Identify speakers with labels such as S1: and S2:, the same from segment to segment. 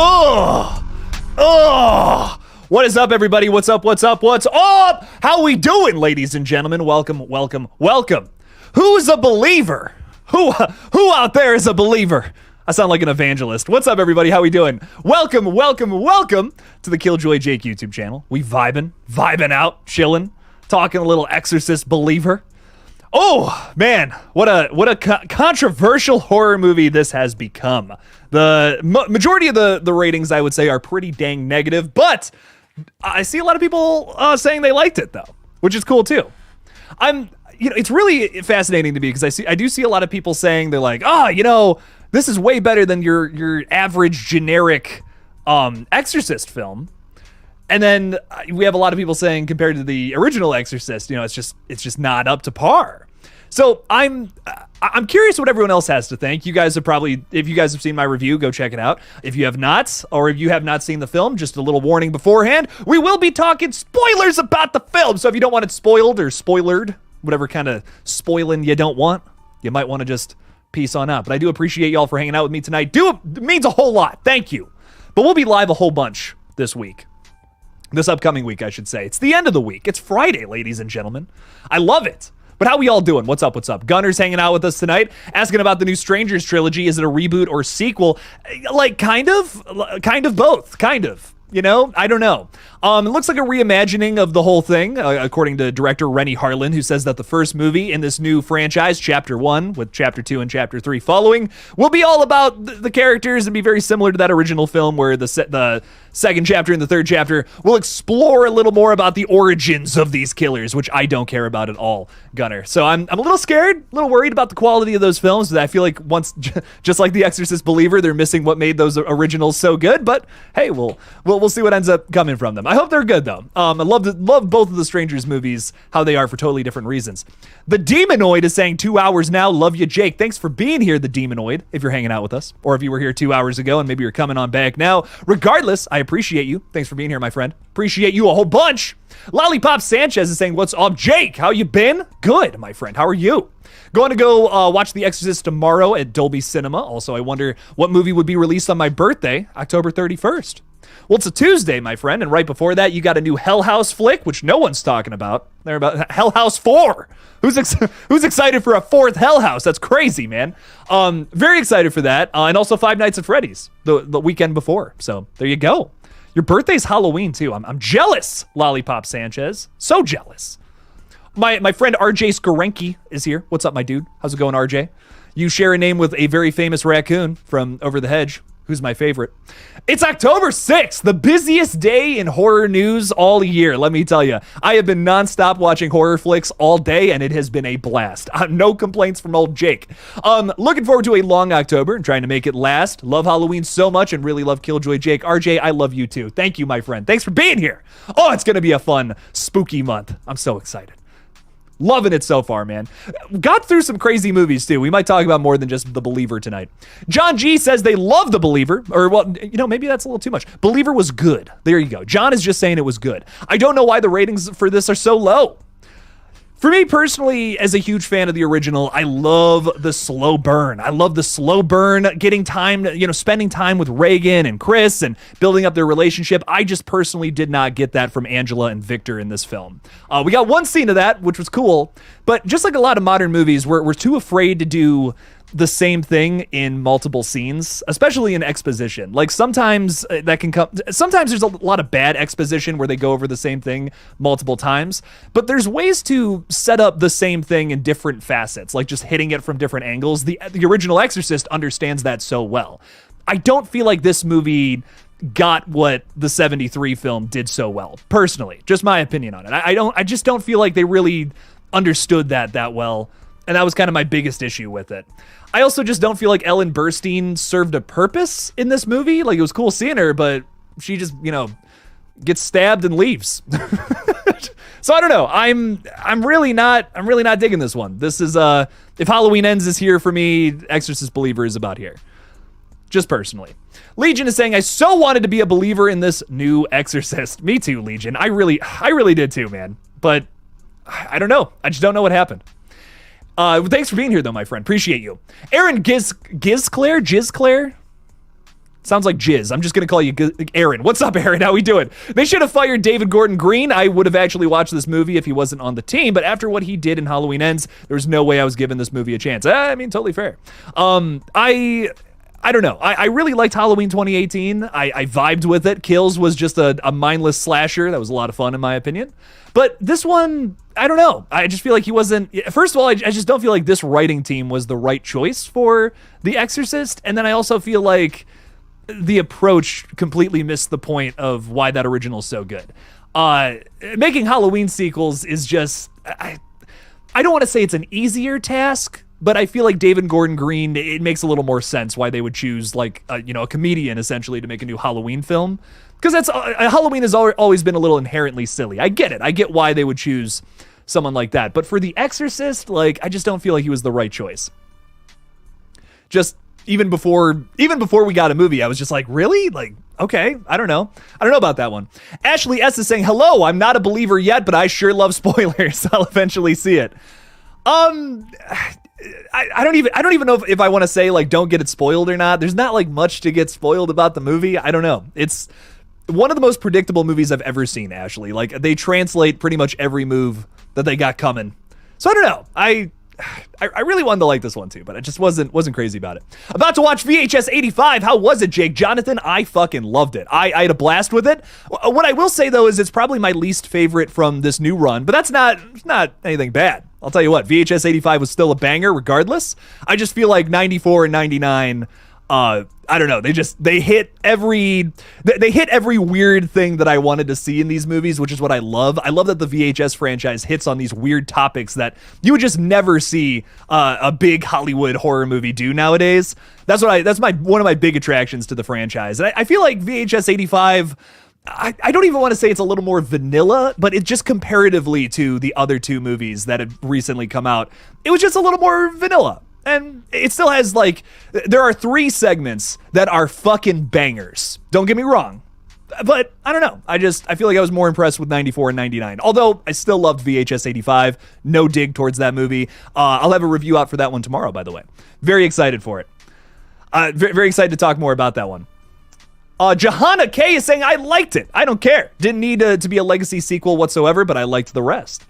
S1: Oh! Oh! What is up, everybody? What's up? What's up? What's up? How we doing, ladies and gentlemen? Welcome, welcome, welcome. Who's a believer? Who out there is a believer? I sound like an evangelist. What's up, everybody? How we doing? Welcome, welcome, welcome to the KillJoy Jake YouTube channel. We vibing out, chilling, talking a little Exorcist believer. Oh man, what a controversial horror movie this has become. The majority of the ratings, I would say, are pretty dang negative, but I see a lot of people saying they liked it though, which is cool too. It's really fascinating to me because I do see a lot of people saying they're like, this is way better than your average generic Exorcist film. And then we have a lot of people saying compared to the original Exorcist, it's just not up to par. So I'm curious what everyone else has to think. You guys have probably, if you guys have seen my review, go check it out. If you have not, or if you have not seen the film, just a little warning beforehand, we will be talking spoilers about the film. So if you don't want it spoiled or spoilered, whatever kind of spoiling you don't want, you might want to just peace on out. But I do appreciate y'all for hanging out with me tonight. It means a whole lot. Thank you. But we'll be live a whole bunch this week. This upcoming week, I should say. It's the end of the week. It's Friday, ladies and gentlemen. I love it. But how we all doing? What's up? What's up? Gunner's hanging out with us tonight, asking about the new Strangers trilogy. Is it a reboot or sequel? Like, kind of both. Kind of. I don't know. It looks like a reimagining of the whole thing, according to director Rennie Harlan, who says that the first movie in this new franchise, Chapter 1, with Chapter 2 and Chapter 3 following, will be all about the characters and be very similar to that original film where the second chapter and the third chapter will explore a little more about the origins of these killers, which I don't care about at all, Gunner. So I'm a little scared, a little worried about the quality of those films. I feel like just like The Exorcist Believer, they're missing what made those originals so good. But hey, we'll see what ends up coming from them. I hope they're good though. I love both of the Strangers movies, how they are for totally different reasons. The Demonoid is saying 2 hours now. Love you, Jake. Thanks for being here, the Demonoid, if you're hanging out with us, or if you were here 2 hours ago and maybe you're coming on back now. Regardless, I appreciate you. Thanks for being here, my friend. Appreciate you a whole bunch. Lollipop Sanchez is saying, what's up, Jake? How you been? Good, my friend. How are you? Going to go watch The Exorcist tomorrow at Dolby Cinema. Also, I wonder what movie would be released on my birthday, October 31st. Well, it's a Tuesday, my friend, and right before that, you got a new Hell House flick, which no one's talking about. They're about Hell House 4. Who's excited for a fourth Hell House? That's crazy, man. Very excited for that. And also Five Nights at Freddy's the weekend before. So there you go. Your birthday's Halloween, too. I'm jealous, Lollipop Sanchez. So jealous. My friend RJ Skorenki is here. What's up, my dude? How's it going, RJ? You share a name with a very famous raccoon from Over the Hedge. Who's my favorite? It's October 6th, the busiest day in horror news all year. Let me tell you, I have been nonstop watching horror flicks all day, and it has been a blast. No complaints from old Jake. Looking forward to a long October and trying to make it last. Love Halloween so much and really love KillJoy Jake. RJ, I love you too. Thank you, my friend. Thanks for being here. Oh, it's going to be a fun, spooky month. I'm so excited. Loving it so far, man. Got through some crazy movies, too. We might talk about more than just The Believer tonight. John G says they love The Believer. Or, well, maybe that's a little too much. Believer was good. There you go. John is just saying it was good. I don't know why the ratings for this are so low. For me personally, as a huge fan of the original, I love the slow burn. I love the slow burn, getting time, spending time with Reagan and Chris and building up their relationship. I just personally did not get that from Angela and Victor in this film. We got one scene of that, which was cool, but just like a lot of modern movies, we're too afraid to do the same thing in multiple scenes, especially in exposition. Like sometimes sometimes there's a lot of bad exposition where they go over the same thing multiple times, but there's ways to set up the same thing in different facets, like just hitting it from different angles. The original Exorcist understands that so well. I don't feel like this movie got what the 73 film did so well, personally. Just my opinion on it. I just don't feel like they really understood that well. And that was kind of my biggest issue with it. I also just don't feel like Ellen Burstyn served a purpose in this movie. Like, it was cool seeing her, but she just, gets stabbed and leaves. So I don't know. I'm really not digging this one. This is if Halloween Ends is here for me, Exorcist Believer is about here. Just personally. Legion is saying, I so wanted to be a believer in this new Exorcist. Me too, Legion. I really did too, man. But I don't know. I just don't know what happened. Thanks for being here, though, my friend. Appreciate you. Aaron Gizclair? Sounds like jizz. I'm just going to call you Aaron. What's up, Aaron? How we doing? They should have fired David Gordon Green. I would have actually watched this movie if he wasn't on the team, but after what he did in Halloween Ends, there was no way I was giving this movie a chance. I mean, totally fair. I don't know. I really liked Halloween 2018. I vibed with it. Kills was just a mindless slasher. That was a lot of fun, in my opinion. But this one, I don't know. I just feel like he wasn't... First of all, I just don't feel like this writing team was the right choice for The Exorcist. And then I also feel like the approach completely missed the point of why that original is so good. Making Halloween sequels is just... I don't want to say it's an easier task, but I feel like David Gordon Green, it makes a little more sense why they would choose like a comedian essentially to make a new Halloween film. Because Halloween has always been a little inherently silly. I get it. I get why they would choose someone like that. But for The Exorcist, like, I just don't feel like he was the right choice. Just even before we got a movie, I was just like, really? Like, okay, I don't know about that one. Ashley S is saying, hello, I'm not a believer yet, but I sure love spoilers. I'll eventually see it. I don't even know if I want to say like don't get it spoiled or not. There's not like much to get spoiled about the movie. I don't know. It's one of the most predictable movies I've ever seen, Ashley. Like, they translate pretty much every move that they got coming. So I don't know. I really wanted to like this one too, but I just wasn't crazy about it. About to watch VHS 85. How was it, Jake? Jonathan, I fucking loved it. I had a blast with it. What I will say though is it's probably my least favorite from this new run, but that's not anything bad. I'll tell you what, VHS 85 was still a banger regardless. I just feel like 94 and 99, I don't know. They hit every weird thing that I wanted to see in these movies, which is what I love. I love that the VHS franchise hits on these weird topics that you would just never see a big Hollywood horror movie do nowadays. That's one of my big attractions to the franchise. And I feel like VHS 85, I don't even want to say it's a little more vanilla, but it just comparatively to the other two movies that had recently come out, it was just a little more vanilla. And it still has, like, there are 3 segments that are fucking bangers. Don't get me wrong. But I don't know. I feel like I was more impressed with 94 and 99. Although I still loved VHS 85. No dig towards that movie. I'll have a review out for that one tomorrow, by the way. Very excited for it. Very excited to talk more about that one. Johanna K is saying, I liked it. I don't care. Didn't need to be a legacy sequel whatsoever, but I liked the rest.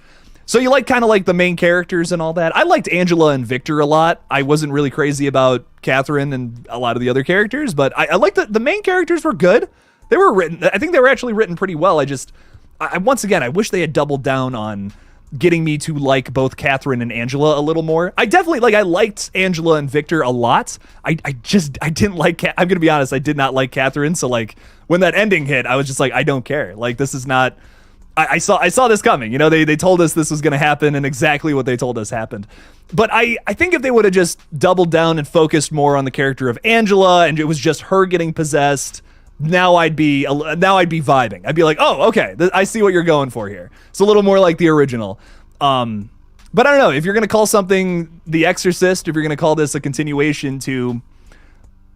S1: So you like kind of like the main characters and all that. I liked Angela and Victor a lot. I wasn't really crazy about Catherine and a lot of the other characters, but I liked the main characters were good. They were written. I think they were actually written pretty well. Once again, I wish they had doubled down on getting me to like both Catherine and Angela a little more. I liked Angela and Victor a lot. I didn't like, I'm going to be honest, I did not like Catherine. So like when that ending hit, I was just like, I don't care. Like, this is not, I saw this coming. They told us this was going to happen, and exactly what they told us happened. But I think if they would have just doubled down and focused more on the character of Angela, and it was just her getting possessed, now I'd be vibing. I'd be like, oh, okay, I see what you're going for here. It's a little more like the original. But I don't know, if you're going to call something The Exorcist, if you're going to call this a continuation to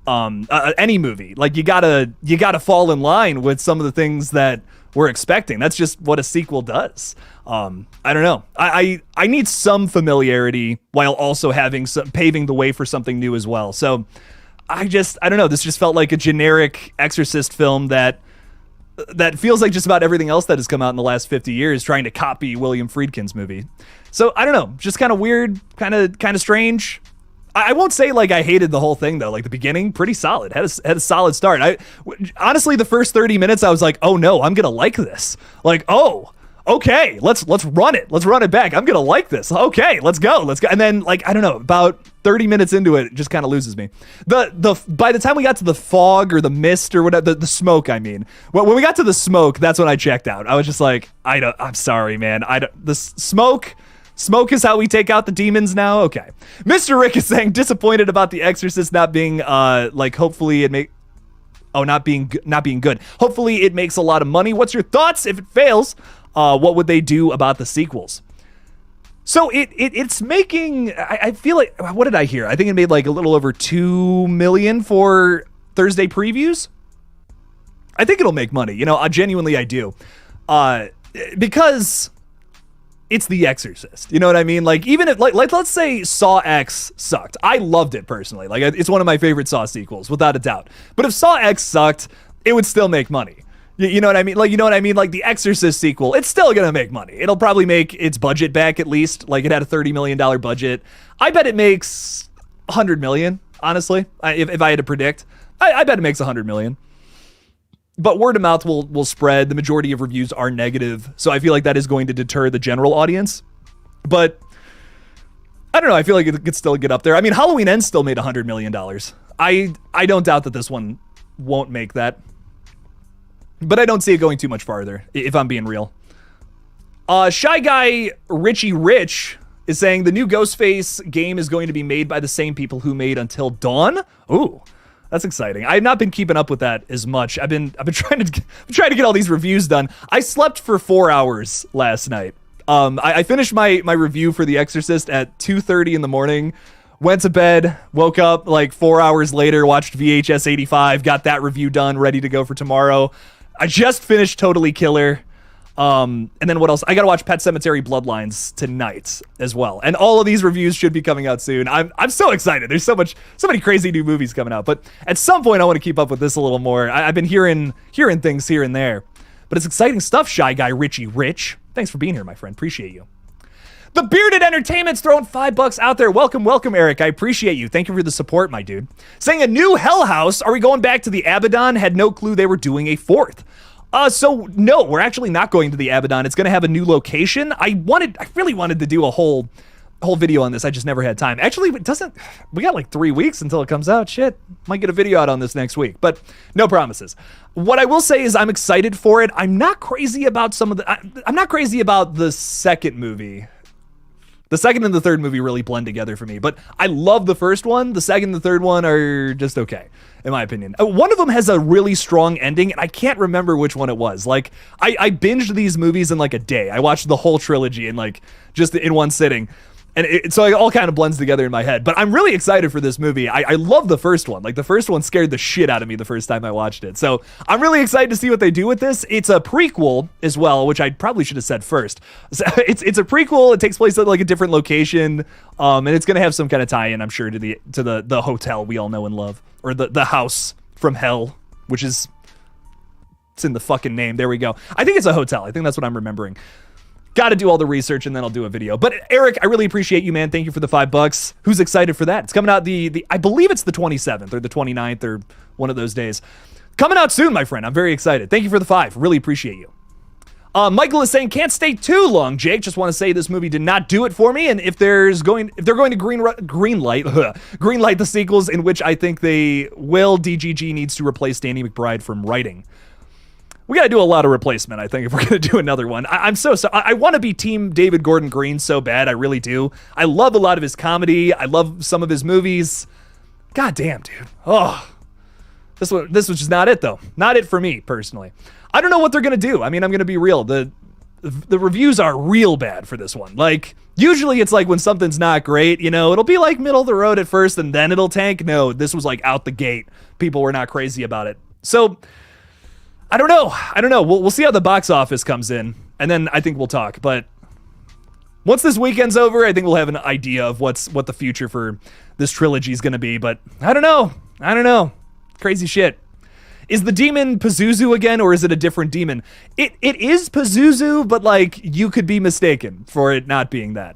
S1: any movie, like you gotta fall in line with some of the things that we're expecting. That's just what a sequel does. I don't know. I need some familiarity while also paving the way for something new as well. So I don't know. This just felt like a generic Exorcist film that feels like just about everything else that has come out in the last 50 years trying to copy William Friedkin's movie. So I don't know. Just kind of weird, kind of strange. I won't say like I hated the whole thing though. Like the beginning, pretty solid. Had a solid start. Honestly, the first 30 minutes, I was like, oh no, I'm gonna like this. Like, oh, okay, let's run it. Let's run it back. I'm gonna like this. Okay, let's go. And then like I don't know, about 30 minutes into it just kind of loses me. By the time we got to the fog or the mist or whatever, the smoke, I mean, when we got to the smoke, that's when I checked out. I was just like, I'm sorry, man. The smoke. Smoke is how we take out the demons now? Okay. Mr. Rick is saying disappointed about The Exorcist not being hopefully not being good. Hopefully it makes a lot of money. What's your thoughts? If it fails, what would they do about the sequels? So it's making, I feel like, what did I hear? I think it made like a little over 2 million for Thursday previews. I think it'll make money. I genuinely, I do. Because it's The Exorcist. You know what I mean? Like, even if, like let's say Saw X sucked. I loved it personally. Like, it's one of my favorite Saw sequels, without a doubt. But if Saw X sucked, it would still make money. You know what I mean? Like, you know what I mean? Like, The Exorcist sequel, it's still gonna make money. It'll probably make its budget back at least. Like, it had a $30 million budget. I bet it makes $100 million, honestly. If I had to predict, I bet it makes $100 million. But word of mouth will spread. The majority of reviews are negative, so I feel like that is going to deter the general audience. But I don't know. I feel like it could still get up there. I mean, Halloween Ends still made $100 million. I don't doubt that this one won't make that. But I don't see it going too much farther, if I'm being real. Shy Guy Richie Rich is saying the new Ghostface game is going to be made by the same people who made Until Dawn. Ooh. That's exciting. I've not been keeping up with that as much. I've been trying to get all these reviews done. I slept for 4 hours last night. I finished my review for The Exorcist at 2:30 in the morning. Went to bed, woke up like 4 hours later, watched VHS 85, got that review done, ready to go for tomorrow. I just finished Totally Killer. And then what else? I gotta watch Pet Sematary Bloodlines tonight as well. And all of these reviews should be coming out soon. I'm so excited. There's so many crazy new movies coming out. But at some point I want to keep up with this a little more. I've been hearing things here and there. But it's exciting stuff, Shy Guy Richie Rich. Thanks for being here, my friend. Appreciate you. The Bearded Entertainment's throwing $5 out there. Welcome, Eric. I appreciate you. Thank you for the support, my dude. Saying a new Hell House. Are we going back to the Abaddon? Had no clue they were doing a fourth. So no, we're actually not going to the Abaddon. It's going to have a new location. I really wanted to do a whole video on this. I just never had time. Actually, we got like 3 weeks until it comes out. Shit, might get a video out on this next week, but no promises. What I will say is I'm excited for it. I'm not crazy about I'm not crazy about the second movie. The second and the third movie really blend together for me, but I love the first one. The second and the third one are just okay, in my opinion. One of them has a really strong ending, and I can't remember which one it was. Like, I binged these movies in like a day. I watched the whole trilogy in like just in one sitting. And so it all kind of blends together in my head. But I'm really excited for this movie. I love the first one. Like, the first one scared the shit out of me the first time I watched it. So I'm really excited to see what they do with this. It's a prequel as well, which I probably should have said first. So it's a prequel. It takes place at like a different location. And it's going to have some kind of tie-in, I'm sure, to the hotel we all know and love. Or the house from hell, which is... It's in the fucking name. There we go. I think it's a hotel. I think that's what I'm remembering. Got to do all the research and then I'll do a video. But Eric, I really appreciate you, man. Thank you for the $5. Who's excited for that? It's coming out I believe it's the 27th or the 29th or one of those days. Coming out soon, my friend. I'm very excited. Thank you for the 5. Really appreciate you. Michael is saying, can't stay too long, Jake. Just want to say this movie did not do it for me. And if they're going to green light the sequels, in which I think they will, DGG needs to replace Danny McBride from writing. We got to do a lot of replacement, I think, if we're going to do another one. I'm so sorry. I want to be Team David Gordon Green so bad. I really do. I love a lot of his comedy. I love some of his movies. God damn, dude. Oh, this was just not it, though. Not it for me, personally. I don't know what they're going to do. I mean, I'm going to be real. The reviews are real bad for this one. Like, usually it's like when something's not great, you know, it'll be like middle of the road at first and then it'll tank. No, this was like out the gate. People were not crazy about it. So... I don't know. We'll see how the box office comes in, and then I think we'll talk. But once this weekend's over, I think we'll have an idea of what the future for this trilogy is going to be. But I don't know. Crazy shit. Is the demon Pazuzu again, or is it a different demon? It is Pazuzu, but like you could be mistaken for it not being that.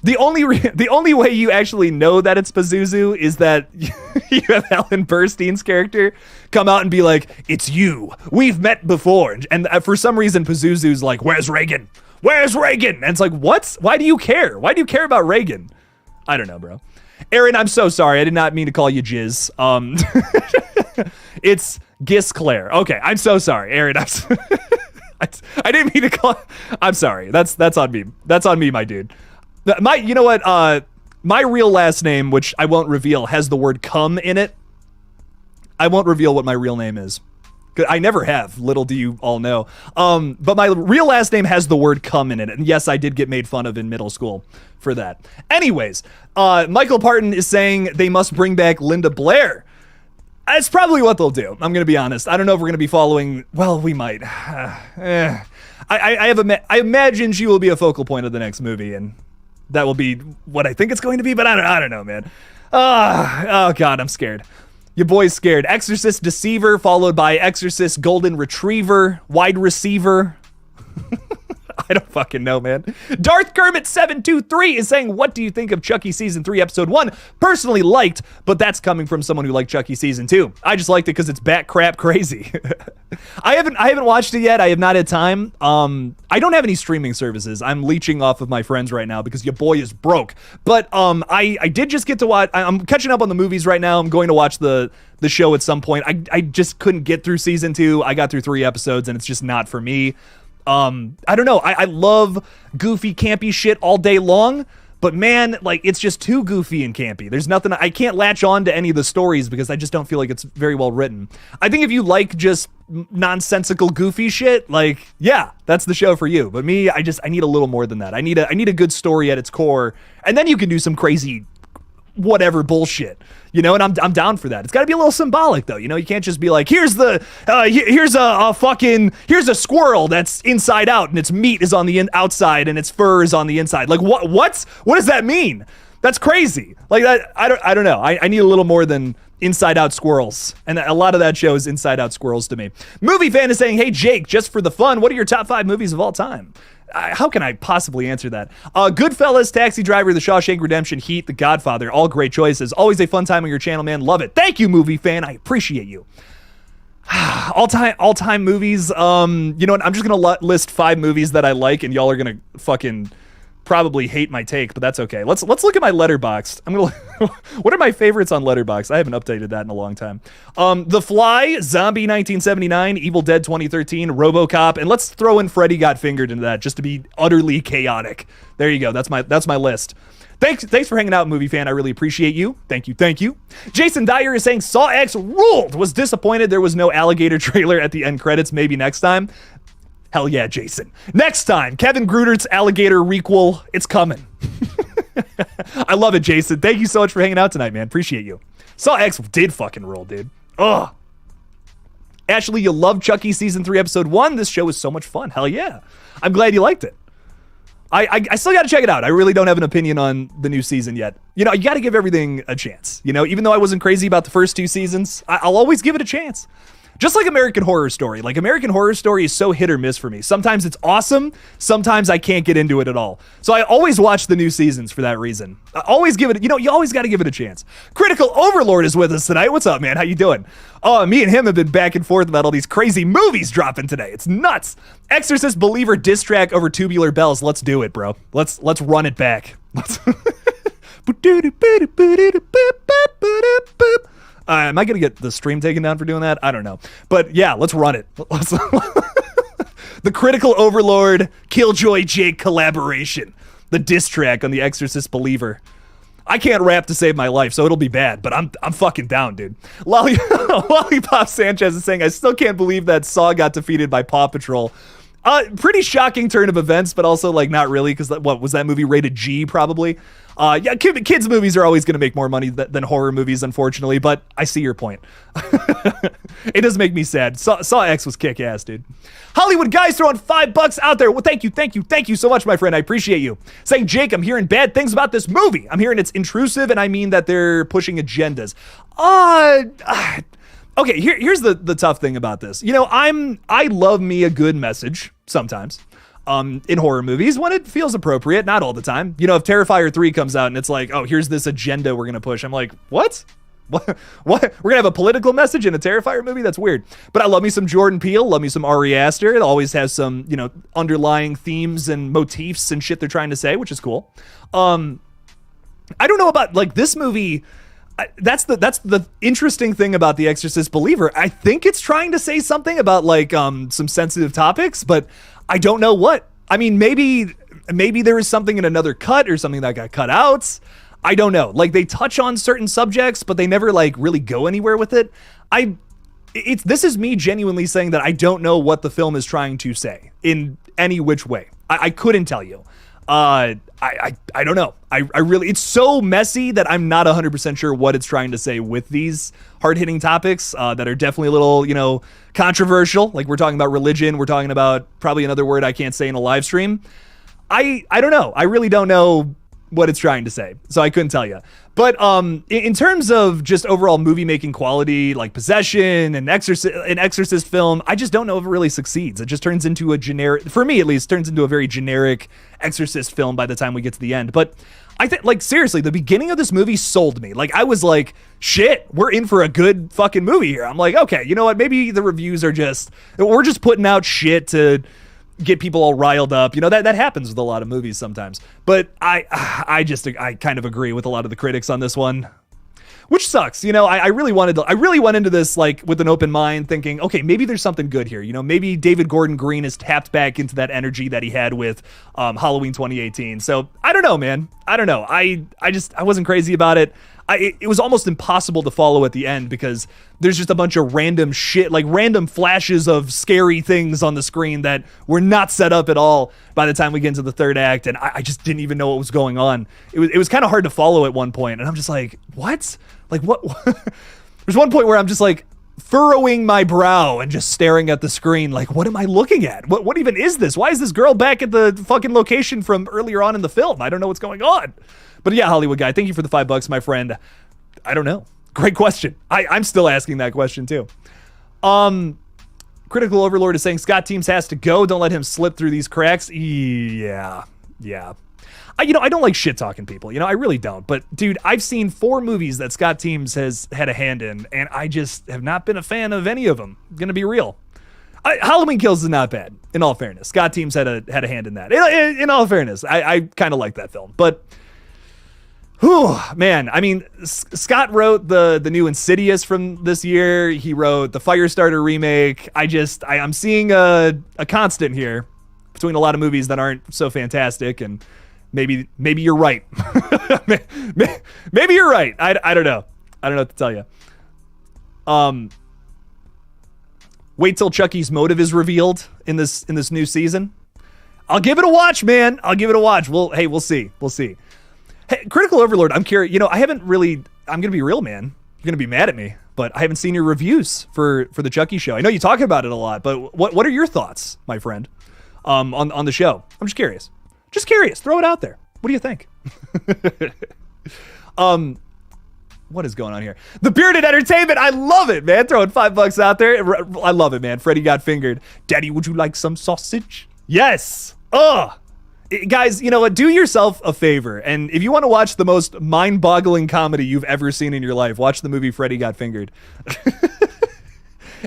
S1: The only way you actually know that it's Pazuzu is that you have Ellen Burstyn's character come out and be like, "It's you. We've met before." And for some reason, Pazuzu's like, "Where's Reagan? Where's Reagan?" And it's like, what? Why do you care? Why do you care about Reagan? I don't know, bro. Aaron, I'm so sorry. I did not mean to call you Jizz. It's Gis Claire. Okay, I'm so sorry, Aaron. I didn't mean to call. I'm sorry. That's on me. That's on me, my dude. You know what? My real last name, which I won't reveal, has the word "come" in it. I won't reveal what my real name is. I never have. Little do you all know. But my real last name has the word "come" in it. And yes, I did get made fun of in middle school for that. Anyways, Michael Parton is saying they must bring back Linda Blair. That's probably what they'll do. I'm going to be honest. I don't know if we're going to be following... Well, we might. I imagine she will be a focal point of the next movie, and that will be what I think it's going to be, but I don't know, man. Oh God, I'm scared. Your boy's scared. Exorcist Deceiver, followed by Exorcist Golden Retriever, Wide Receiver. I don't fucking know, man. Darth Kermit 723 is saying, what do you think of Chucky Season 3, Episode 1? Personally liked, but that's coming from someone who liked Chucky Season 2. I just liked it because it's bat crap crazy. I haven't watched it yet. I have not had time. I don't have any streaming services. I'm leeching off of my friends right now because your boy is broke. But I did just get to watch. I'm catching up on the movies right now. I'm going to watch the show at some point. I just couldn't get through Season 2. I got through 3 episodes, and it's just not for me. I don't know. I love goofy, campy shit all day long, but man, like, it's just too goofy and campy. There's nothing, I can't latch on to any of the stories because I just don't feel like it's very well written. I think if you like just nonsensical, goofy shit, like, yeah, that's the show for you. But me, I need a little more than that. I need a good story at its core, and then you can do some crazy whatever bullshit, you know, and I'm down for that. It's got to be a little symbolic though, you know. You can't just be like, here's a squirrel that's inside out and its meat is on the outside and its fur is on the inside. Like what does that mean? That's crazy. Like that, I don't know. I need a little more than inside out squirrels, and a lot of that show is inside out squirrels to me. Movie fan is saying, hey Jake, just for the fun, what are your top 5 movies of all time? How can I possibly answer that? Goodfellas, Taxi Driver, The Shawshank Redemption, Heat, The Godfather, all great choices. Always a fun time on your channel, man. Love it. Thank you, movie fan. I appreciate you. all-time movies. You know what? I'm just gonna list 5 movies that I like, and y'all are gonna fucking probably hate my take, but that's okay. Let's look at my Letterboxd. I'm gonna what are my favorites on Letterboxd? I haven't updated that in a long time. The Fly, Zombie 1979, Evil Dead 2013, RoboCop, and let's throw in Freddy Got Fingered into that just to be utterly chaotic. There you go. That's my list. Thanks for hanging out, movie fan. I really appreciate you. Thank you. Jason Dyer is saying Saw X ruled. Was disappointed there was no alligator trailer at the end credits. Maybe next time. Hell yeah, Jason. Next time, Kevin Gruder's alligator requel. It's coming. I love it, Jason. Thank you so much for hanging out tonight, man. Appreciate you. Saw X did fucking rule, dude. Ugh. Ashley, you love Chucky Season 3, Episode 1. This show is so much fun. Hell yeah. I'm glad you liked it. I still got to check it out. I really don't have an opinion on the new season yet. You know, you got to give everything a chance. You know, even though I wasn't crazy about the first 2 seasons, I'll always give it a chance. Just like American Horror Story. Like, American Horror Story is so hit or miss for me. Sometimes it's awesome. Sometimes I can't get into it at all. So I always watch the new seasons for that reason. I always give it, you know, you always got to give it a chance. Critical Overlord is with us tonight. What's up, man? How you doing? Oh, me and him have been back and forth about all these crazy movies dropping today. It's nuts. Exorcist Believer diss track over Tubular Bells. Let's do it, bro. Let's run it back. Am I going to get the stream taken down for doing that? I don't know. But yeah, let's run it. The Critical Overlord, KillJoy Jake collaboration. The diss track on the Exorcist Believer. I can't rap to save my life, so it'll be bad, but I'm fucking down, dude. Lollipop Sanchez is saying, I still can't believe that Saw got defeated by Paw Patrol. Pretty shocking turn of events, but also like not really, because what was that movie rated G probably? Yeah, kids movies are always going to make more money than horror movies, unfortunately, but I see your point. It does make me sad. Saw X was kick-ass, dude. Hollywood Guys throwing $5 out there. Well, thank you so much, my friend. I appreciate you. Saying, Jake, I'm hearing bad things about this movie. I'm hearing it's intrusive, and I mean that they're pushing agendas. Okay, here's the tough thing about this. You know, I love me a good message sometimes. In horror movies when it feels appropriate, not all the time. You know, if Terrifier 3 comes out and it's like, oh, here's this agenda we're gonna push, I'm like, what? What? We're gonna have a political message in a Terrifier movie? That's weird. But I love me some Jordan Peele, love me some Ari Aster. It always has some, you know, underlying themes and motifs and shit they're trying to say, which is cool. I don't know about like this movie. That's the interesting thing about The Exorcist Believer. I think it's trying to say something about like some sensitive topics, but I don't know what. I mean, maybe there was something in another cut or something that got cut out. I don't know. Like they touch on certain subjects, but they never like really go anywhere with it. This is me genuinely saying that I don't know what the film is trying to say in any which way. I couldn't tell you. I don't know. I really, it's so messy that I'm not 100% sure what it's trying to say with these hard-hitting topics that are definitely a little, controversial. Like we're talking about religion. We're talking about probably another word I can't say in a live stream. I don't know. I really don't know what it's trying to say, so I couldn't tell you. But in terms of just overall movie making quality, like Possession and Exorcist film, I just don't know if it really succeeds. It just turns into a generic, for me at least, turns into a very generic Exorcist film by the time we get to the end. But I think, like, seriously, the beginning of this movie sold me. Like, I was like, shit, we're in for a good fucking movie here. I'm like, okay, you know what? Maybe the reviews are we're just putting out shit to get people all riled up. That happens with a lot of movies sometimes. But I kind of agree with a lot of the critics on this one, which sucks. I really went into this like with an open mind thinking, okay, maybe there's something good here. Maybe David Gordon Green has tapped back into that energy that he had with Halloween 2018. So I don't know, man. I don't know. I wasn't crazy about it. It was almost impossible to follow at the end because there's just a bunch of random shit, like random flashes of scary things on the screen that were not set up at all by the time we get into the third act. And I just didn't even know what was going on. It was kind of hard to follow at one point. And I'm just like, what? Like, what? There's one point where I'm just like furrowing my brow and just staring at the screen. Like, what am I looking at? What even is this? Why is this girl back at the fucking location from earlier on in the film? I don't know what's going on. But yeah, Hollywood guy, thank you for the $5, my friend. I don't know. Great question. I'm still asking that question too. Critical Overlord is saying Scott Teems has to go. Don't let him slip through these cracks. Yeah. I don't like shit talking people. I really don't. But dude, I've seen 4 movies that Scott Teems has had a hand in, and I just have not been a fan of any of them. I'm gonna be real. Halloween Kills is not bad. In all fairness, Scott Teems had a hand in that. In all fairness, I kind of like that film, but. Whew, man, I mean, Scott wrote the new Insidious from this year. He wrote the Firestarter remake. I'm seeing a constant here between a lot of movies that aren't so fantastic, and maybe you're right. Maybe you're right. I don't know. I don't know what to tell you. Wait till Chucky's motive is revealed in this new season. I'll give it a watch, man. I'll give it a watch. We'll see. Hey, Critical Overlord, I'm curious. I haven't really. I'm gonna be real, man. You're gonna be mad at me, but I haven't seen your reviews for the Chucky show. I know you talk about it a lot, but what are your thoughts, my friend, on the show? I'm just curious. Just curious. Throw it out there. What do you think? What is going on here? The Bearded Entertainment. I love it, man. Throwing $5 out there. I love it, man. Freddy got fingered. Daddy, would you like some sausage? Yes. Guys, you know what? Do yourself a favor, and if you want to watch the most mind-boggling comedy you've ever seen in your life, watch the movie Freddy Got Fingered.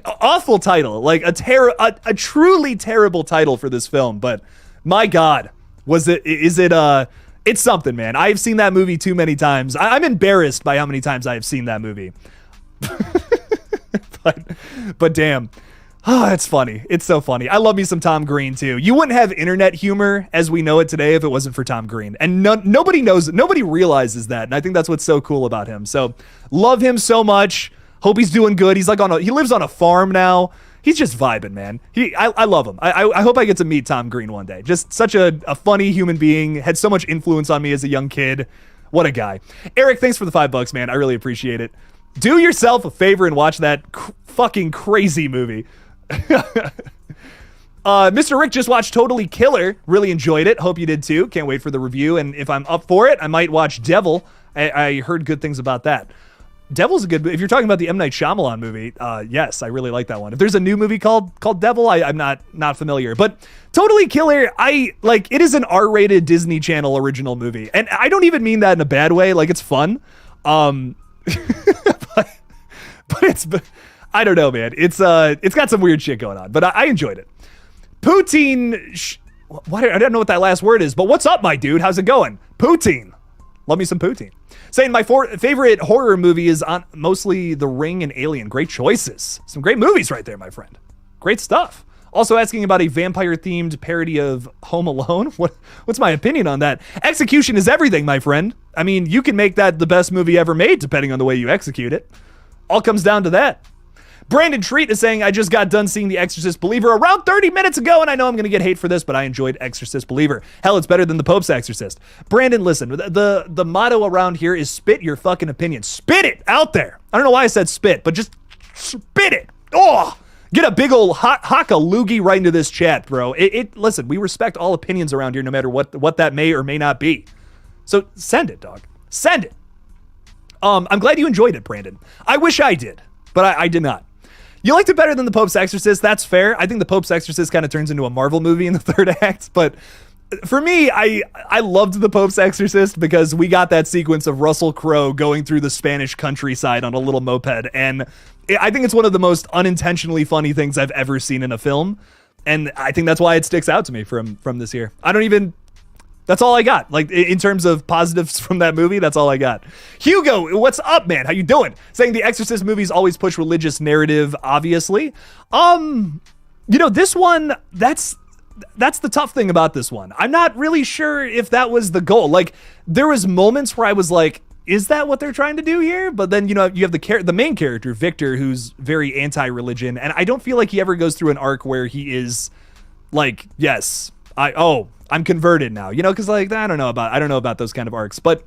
S1: Awful title, like a truly terrible title for this film, but my God, it's something, man. I've seen that movie too many times. I'm embarrassed by how many times I have seen that movie. but damn. Oh, it's funny. It's so funny. I love me some Tom Green too. You wouldn't have internet humor as we know it today if it wasn't for Tom Green. And nobody knows it. Nobody realizes that. And I think that's what's so cool about him. So love him so much. Hope he's doing good. He's he lives on a farm now. He's just vibing, man. I love him. I hope I get to meet Tom Green one day. Just such a funny human being. Had so much influence on me as a young kid. What a guy. Eric, thanks for the $5, man. I really appreciate it. Do yourself a favor and watch that fucking crazy movie. Mr. Rick just watched Totally Killer. Really enjoyed it. Hope you did too. Can't wait for the review. And if I'm up for it, I might watch Devil. I heard good things about that. Devil's a good. If you're talking about the M. Night Shyamalan movie, yes, I really like that one. If there's a new movie called Devil, I'm not familiar. But Totally Killer, it is an R-rated Disney Channel original movie, and I don't even mean that in a bad way. Like, it's fun. But it's. I don't know, man. It's got some weird shit going on, but I enjoyed it. Poutine. I don't know what that last word is, but what's up, my dude? How's it going? Poutine. Love me some poutine. Saying my favorite horror movie is on mostly The Ring and Alien. Great choices. Some great movies right there, my friend. Great stuff. Also asking about a vampire-themed parody of Home Alone. What's my opinion on that? Execution is everything, my friend. I mean, you can make that the best movie ever made, depending on the way you execute it. All comes down to that. Brandon Treat is saying, I just got done seeing The Exorcist Believer around 30 minutes ago, and I know I'm going to get hate for this, but I enjoyed Exorcist Believer. Hell, it's better than the Pope's Exorcist. Brandon, listen, the motto around here is spit your fucking opinion. Spit it out there. I don't know why I said spit, but just spit it. Oh, get a big old hock a loogie right into this chat, bro. Listen, we respect all opinions around here, no matter what that may or may not be. So send it, dog. Send it. I'm glad you enjoyed it, Brandon. I wish I did, but I did not. You liked it better than the Pope's Exorcist. That's fair. I think the Pope's Exorcist kind of turns into a Marvel movie in the third act, but for me, I loved the Pope's Exorcist because we got that sequence of Russell Crowe going through the Spanish countryside on a little moped, and I think it's one of the most unintentionally funny things I've ever seen in a film, and I think that's why it sticks out to me from this year. That's all I got. Like, in terms of positives from that movie, that's all I got. Hugo, what's up, man? How you doing? Saying the Exorcist movies always push religious narrative, obviously. This one, that's the tough thing about this one. I'm not really sure if that was the goal. Like, there was moments where I was like, is that what they're trying to do here? But then, you have the main character, Victor, who's very anti-religion, and I don't feel like he ever goes through an arc where he is like, yes, I'm converted now, because like, I don't know about those kind of arcs, but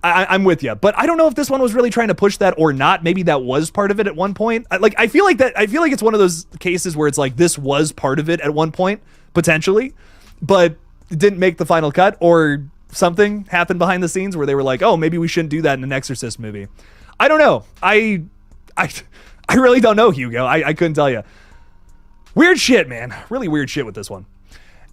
S1: I'm with you. But I don't know if this one was really trying to push that or not. Maybe that was part of it at one point. I feel like it's one of those cases where it's like, this was part of it at one point, potentially, but it didn't make the final cut, or something happened behind the scenes where they were like, oh, maybe we shouldn't do that in an Exorcist movie. I don't know. I really don't know, Hugo. I couldn't tell you. Weird shit, man. Really weird shit with this one.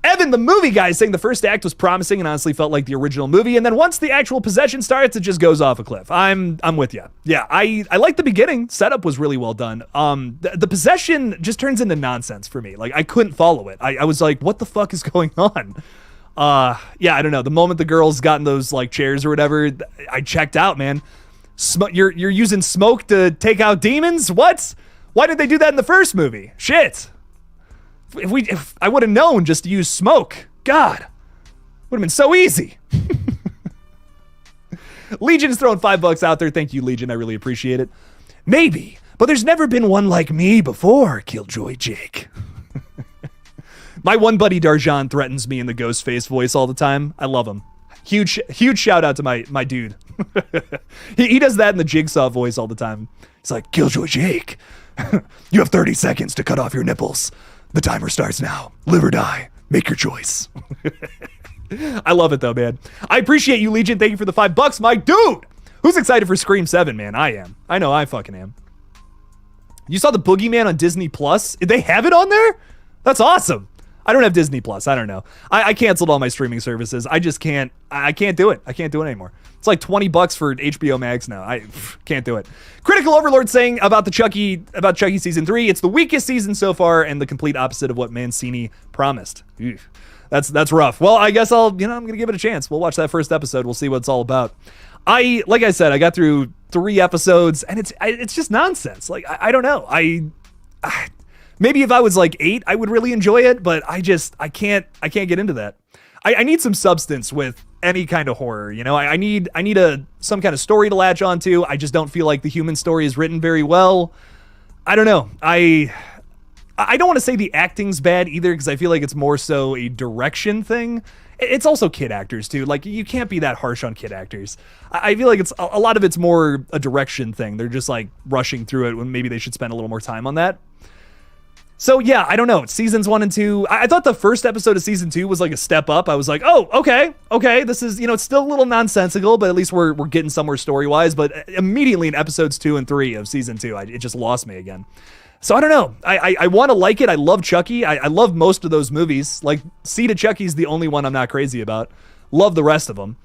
S1: Evan, the movie guy, is saying the first act was promising and honestly felt like the original movie, and then once the actual possession starts, it just goes off a cliff. I'm with you. Yeah, I like the beginning. Setup was really well done. The possession just turns into nonsense for me. Like, I couldn't follow it. I was like, what the fuck is going on? Yeah, I don't know. The moment the girls got in those like chairs or whatever, I checked out, man. You're using smoke to take out demons? What? Why did they do that in the first movie? Shit. If I would have known just to use smoke, God, would have been so easy. Legion is throwing $5 out there. Thank you, Legion. I really appreciate it. Maybe, but there's never been one like me before, KillJoy Jake. My one buddy Darjan threatens me in the Ghostface voice all the time. I love him. Huge shout out to my dude. he does that in the Jigsaw voice all the time. He's like, KillJoy Jake, you have 30 seconds to cut off your nipples. The timer starts now. Live or die. Make your choice. I love it though, man. I appreciate you, Legion. Thank you for the $5, my dude. Who's excited for Scream 7, man? I am. I know I fucking am. You saw the Boogeyman on Disney Plus? Did they have it on there? That's awesome. I don't have Disney Plus. I don't know. I canceled all my streaming services. I just can't. I can't do it. I can't do it anymore. It's like $20 for HBO Max now. I can't do it. Critical Overlord saying about Chucky season 3, it's the weakest season so far and the complete opposite of what Mancini promised. Oof. That's rough. Well, I guess I'm gonna give it a chance. We'll watch that first episode. We'll see what it's all about. Like I said, I got through 3 episodes and it's just nonsense. Like I don't know. Maybe if I was like 8, I would really enjoy it, but I can't get into that. I need some substance with any kind of horror, I need some kind of story to latch onto. I just don't feel like the human story is written very well. I don't know. I don't want to say the acting's bad either, because I feel like it's more so a direction thing. It's also kid actors too. Like, you can't be that harsh on kid actors. I feel like it's a lot of it's more a direction thing. They're just like rushing through it when maybe they should spend a little more time on that. So yeah, I don't know. Seasons 1 and 2. I thought the first episode of season 2 was like a step up. I was like, oh, okay. This is, it's still a little nonsensical, but at least we're getting somewhere story-wise. But immediately in episodes 2 and 3 of season 2, it just lost me again. So I don't know. I want to like it. I love Chucky. I love most of those movies. Like, Seed of Chucky's the only one I'm not crazy about. Love the rest of them.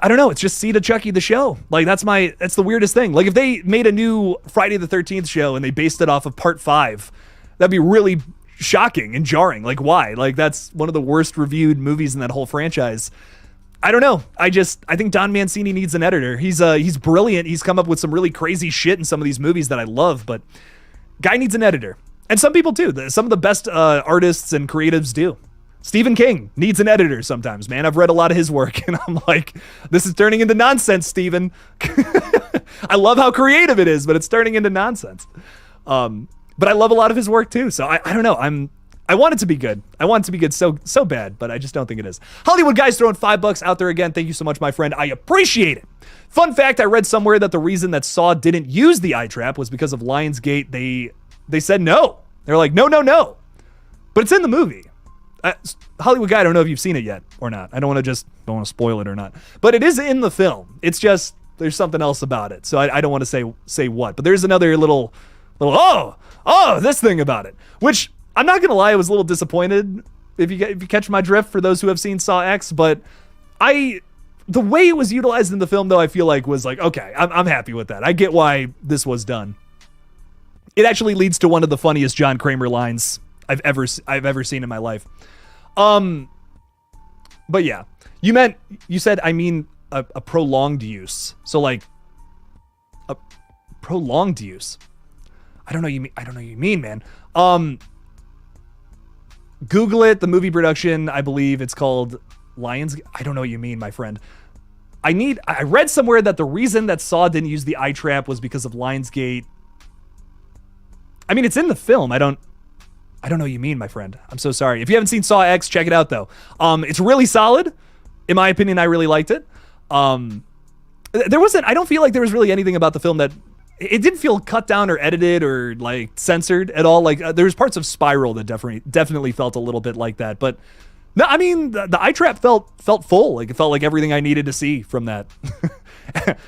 S1: I don't know. It's just Seed of Chucky, the show. Like, that's the weirdest thing. Like, if they made a new Friday the 13th show and they based it off of part 5, that'd be really shocking and jarring. Like, why? Like, that's one of the worst reviewed movies in that whole franchise. I don't know. I think Don Mancini needs an editor. He's brilliant. He's come up with some really crazy shit in some of these movies that I love, but guy needs an editor. And some people do. Some of the best artists and creatives do. Stephen King needs an editor sometimes, man. I've read a lot of his work, and I'm like, this is turning into nonsense, Stephen. I love how creative it is, but it's turning into nonsense. But I love a lot of his work too. So I don't know. I want it to be good. I want it to be good so bad, but I just don't think it is. Hollywood Guys throwing $5 out there again. Thank you so much, my friend. I appreciate it. Fun fact, I read somewhere that the reason that Saw didn't use the eye trap was because of Lionsgate. They said no. They're like, no. But it's in the movie. Hollywood Guy, I don't know if you've seen it yet or not. I don't want to spoil it or not. But it is in the film. It's just there's something else about it. So I don't want to say what. But there's another little this thing about it, which I'm not gonna lie, I was a little disappointed if you catch my drift for those who have seen Saw X. But the way it was utilized in the film, though, I feel like was like, okay, I'm happy with that. I get why this was done. It actually leads to one of the funniest John Kramer lines I've ever seen in my life. But yeah, you said I mean a prolonged use. So like a prolonged use. I don't know you mean, man. Google it. The movie production, I believe it's called Lions. I don't know what you mean, my friend. I read somewhere that the reason that Saw didn't use the eye trap was because of Lionsgate. I mean, it's in the film. I don't know what you mean, my friend. I'm so sorry. If you haven't seen Saw X, check it out though. It's really solid. In my opinion, I really liked it. I don't feel like there was really anything about the film that it didn't feel cut down or edited or like censored at all. Like there was parts of Spiral that definitely felt a little bit like that. But no, I mean the eye trap felt full. Like it felt like everything I needed to see from that.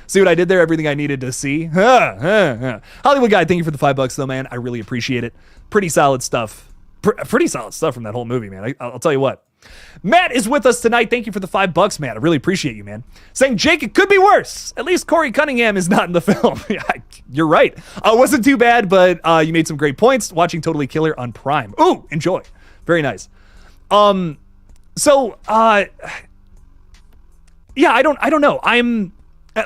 S1: See what I did there? Everything I needed to see. Hollywood Guy, thank you for the $5 though, man. I really appreciate it. Pretty solid stuff. Pretty solid stuff from that whole movie, man. I'll tell you what. Matt is with us tonight. Thank you for the $5, man. I really appreciate you, man. Saying, Jake, it could be worse. At least Corey Cunningham is not in the film. You're right. It wasn't too bad, but you made some great points. Watching Totally Killer on Prime. Ooh, enjoy. Very nice. Yeah, I don't know. I'm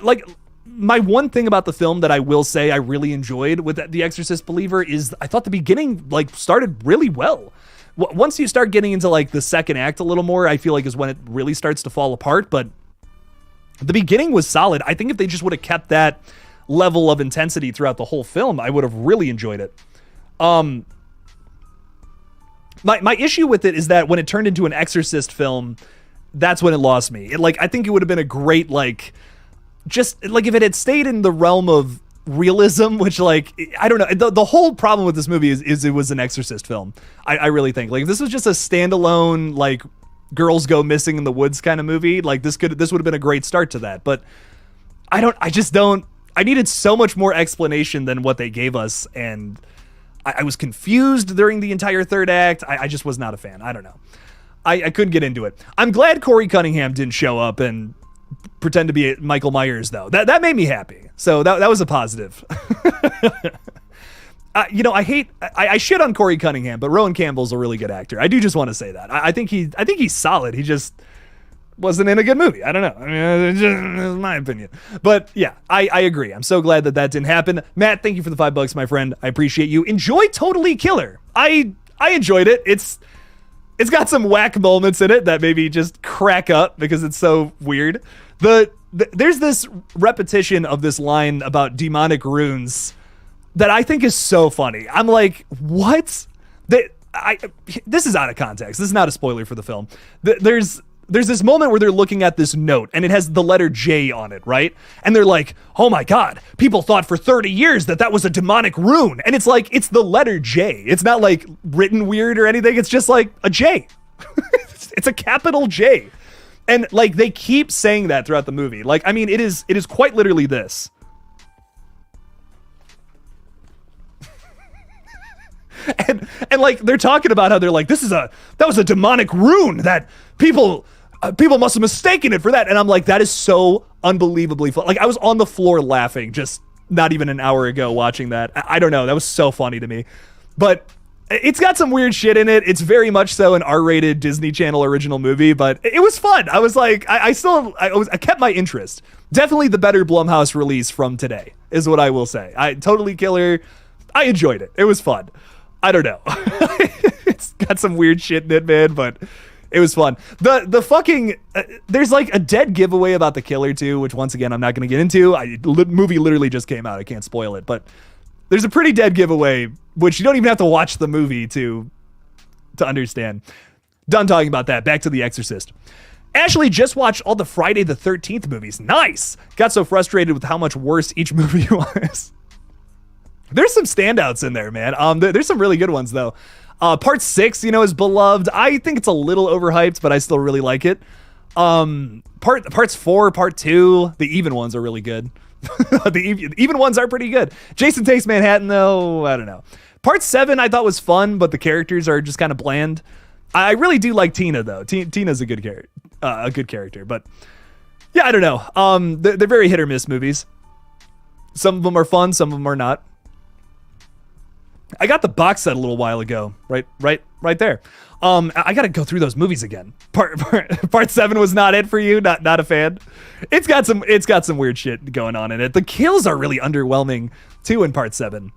S1: like, my one thing about the film that I will say I really enjoyed with The Exorcist Believer is I thought the beginning like started really well. Once you start getting into like the second act a little more, I feel like is when it really starts to fall apart. But the beginning was solid. I think if they just would have kept that level of intensity throughout the whole film, I would have really enjoyed it. My issue with it is that when it turned into an Exorcist film, that's when it lost me. I think it would have been a great, just like if it had stayed in the realm of realism, which I don't know. The whole problem with this movie is it was an Exorcist film. I really think if this was just a standalone girls go missing in the woods kind of movie, this would have been a great start to that. But I needed so much more explanation than what they gave us, and I was confused during the entire third act. I just was not a fan. I don't know. I couldn't get into it. I'm glad Corey Cunningham didn't show up and pretend to be Michael Myers, though. That made me happy. So that was a positive. I shit on Corey Cunningham, but Rowan Campbell's a really good actor. I do just want to say that. I think he's solid. He just wasn't in a good movie. I don't know. I mean, it's my opinion. But yeah, I agree. I'm so glad that didn't happen. Matt, thank you for the $5, my friend. I appreciate you. Enjoy Totally Killer. I enjoyed it. It's got some whack moments in it that maybe just crack up because it's so weird. There's this repetition of this line about demonic runes that I think is so funny. I'm like, what? This is out of context. This is not a spoiler for the film. There's this moment where they're looking at this note and it has the letter J on it, right? And they're like, oh my God, people thought for 30 years that was a demonic rune. And it's it's the letter J. It's not written weird or anything. It's just a J. It's a capital J. And they keep saying that throughout the movie. I mean, it is quite literally this. and they're talking about how they're that was a demonic rune that people must have mistaken it for that. And I'm like, that is so unbelievably fun. I was on the floor laughing just not even an hour ago watching that. I don't know. That was so funny to me. But it's got some weird shit in it. It's very much so an R-rated Disney Channel original movie, but it was fun. I was I kept my interest. Definitely the better Blumhouse release from today is what I will say. Totally Killer. I enjoyed it. It was fun. I don't know. It's got some weird shit in it, man, but It was fun. The fucking there's like a dead giveaway about the killer too, which once again I'm not going to get into. Movie literally just came out. I can't spoil it, but there's a pretty dead giveaway which you don't even have to watch the movie to understand. Done talking about that. Back to The Exorcist. Ashley just watched all the Friday the 13th movies. Nice. Got so frustrated with how much worse each movie was. There's some standouts in there, man. There's some really good ones though. Part 6, is beloved. I think it's a little overhyped, but I still really like it. Parts 4, part 2, the even ones are really good. The even ones are pretty good. Jason Takes Manhattan, though, I don't know. Part 7 I thought was fun, but the characters are just kind of bland. I really do like Tina, though. Tina's a good character, but yeah, I don't know. They're very hit or miss movies. Some of them are fun, some of them are not. I got the box set a little while ago, right there. I got to go through those movies again. Part 7 was not it for you, not a fan. It's got some weird shit going on in it. The kills are really underwhelming too in part 7.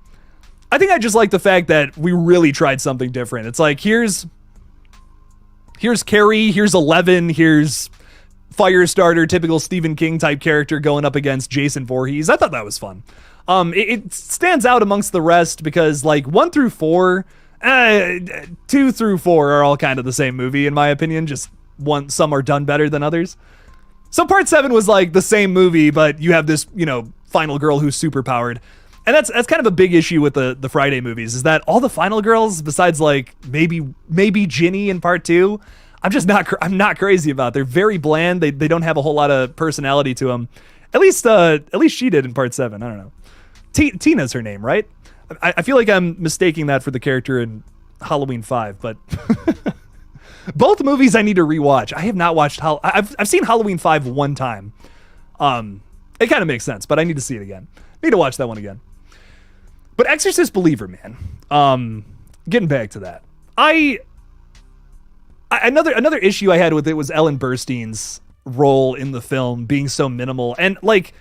S1: I think I just like the fact that we really tried something different. It's like here's Carrie, here's 11, here's Firestarter, typical Stephen King type character going up against Jason Voorhees. I thought that was fun. It stands out amongst the rest because like 1 through 4, 2 through 4 are all kind of the same movie in my opinion. Just some are done better than others. So part 7 was like the same movie, but you have this, final girl who's super powered. And that's kind of a big issue with the Friday movies is that all the final girls, besides like maybe Ginny in part 2, I'm not crazy about. They're very bland. They don't have a whole lot of personality to them. At least she did in part 7. I don't know. Tina's her name, right? I feel like I'm mistaking that for the character in Halloween 5, but both movies I need to rewatch. I have not watched I've seen Halloween 5 one time. It kind of makes sense, but I need to see it again. Need to watch that one again. But Exorcist Believer, man. Getting back to that. Another issue I had with it was Ellen Burstyn's role in the film being so minimal, and like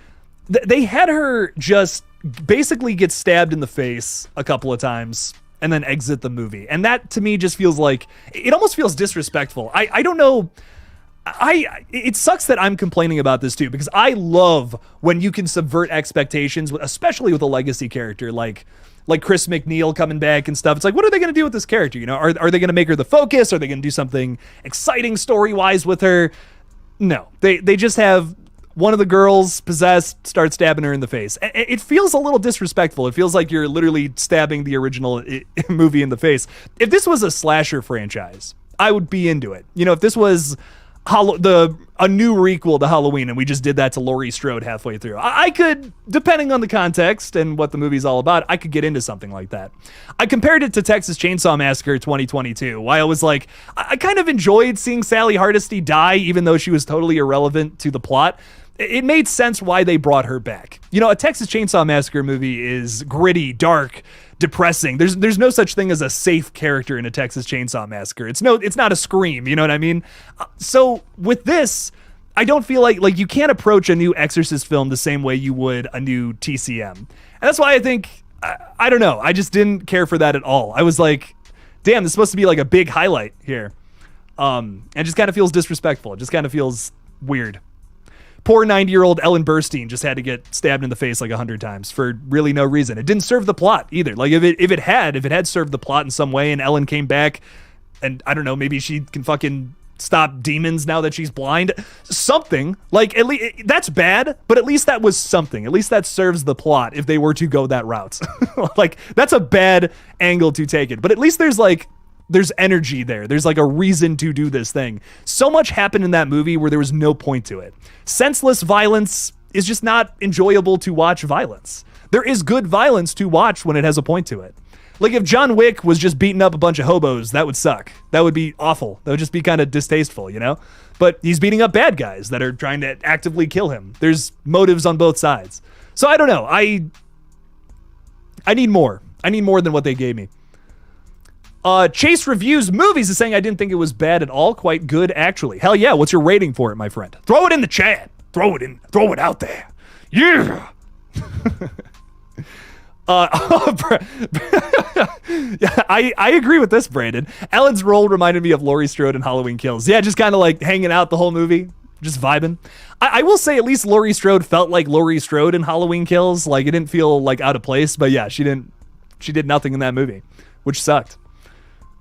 S1: they had her just basically get stabbed in the face a couple of times and then exit the movie, and that to me just feels like it almost feels disrespectful. I don't know. It sucks that I'm complaining about this too, because I love when you can subvert expectations, especially with a legacy character like Chris McNeil coming back and stuff. It's like, what are they going to do with this character? Are they going to make her the focus? Are they going to do something exciting story-wise with her? No, they just have one of the girls possessed, start stabbing her in the face. It feels a little disrespectful. It feels like you're literally stabbing the original movie in the face. If this was a slasher franchise, I would be into it. If this was a new requel to Halloween and we just did that to Laurie Strode halfway through, I could, depending on the context and what the movie's all about, I could get into something like that. I compared it to Texas Chainsaw Massacre 2022. While I was like, I kind of enjoyed seeing Sally Hardesty die, even though she was totally irrelevant to the plot. It made sense why they brought her back. A Texas Chainsaw Massacre movie is gritty, dark, depressing. There's no such thing as a safe character in a Texas Chainsaw Massacre. It's not a Scream, you know what I mean? So with this, I don't feel like you can't approach a new Exorcist film the same way you would a new TCM. And that's why I think, I don't know, I just didn't care for that at all. I was like, damn, this is supposed to be like a big highlight here. And it just kind of feels disrespectful. It just kind of feels weird. Poor 90-year-old Ellen Burstyn just had to get stabbed in the face like 100 times for really no reason. It didn't serve the plot either. Like if it had served the plot in some way and Ellen came back and I don't know, maybe she can fucking stop demons now that she's blind. Something like at least that's bad, but at least that was something. At least that serves the plot if they were to go that route. Like that's a bad angle to take it, but at least there's energy there. There's like a reason to do this thing. So much happened in that movie where there was no point to it. Senseless violence is just not enjoyable to watch violence. There is good violence to watch when it has a point to it. Like if John Wick was just beating up a bunch of hobos, that would suck. That would be awful. That would just be kind of distasteful, But he's beating up bad guys that are trying to actively kill him. There's motives on both sides. So I don't know. I need more. I need more than what they gave me. Chase Reviews Movies is saying I didn't think it was bad at all. Quite good, actually. Hell yeah. What's your rating for it, my friend? Throw it in the chat. Throw it out there. Yeah. Yeah, I agree with this, Brandon. Ellen's role reminded me of Laurie Strode in Halloween Kills. Yeah, just kind of like hanging out the whole movie, just vibing. I will say at least Laurie Strode felt like Laurie Strode in Halloween Kills. Like it didn't feel like out of place, but yeah, she did nothing in that movie, which sucked.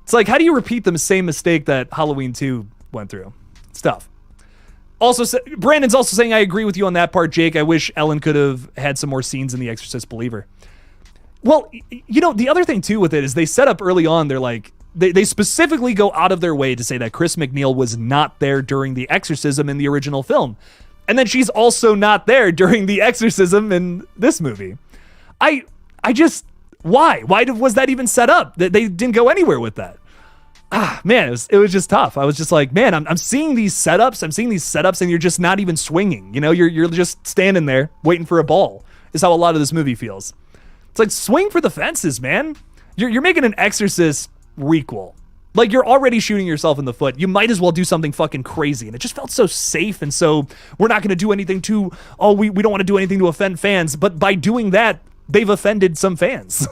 S1: It's like, how do you repeat the same mistake that Halloween 2 went through? It's tough. Also, Brandon's also saying, I agree with you on that part, Jake. I wish Ellen could have had some more scenes in The Exorcist Believer. Well, you know, the other thing too with it is they set up early on, they're like, they specifically go out of their way to say that Chris McNeil was not there during the exorcism in the original film. And then she's also not there during the exorcism in this movie. I just, why? Why was that even set up? They didn't go anywhere with that. Man, it was just tough. I was just like, man, I'm seeing these setups, and you're just not even swinging. You know, you're just standing there waiting for a ball. Is how a lot of this movie feels. It's like, swing for the fences, man. You're making an Exorcist requel. Like, you're already shooting yourself in the foot. You might as well do something fucking crazy. And it just felt so safe, and so we're not going to do anything to, we don't want to do anything to offend fans. But by doing that, they've offended some fans.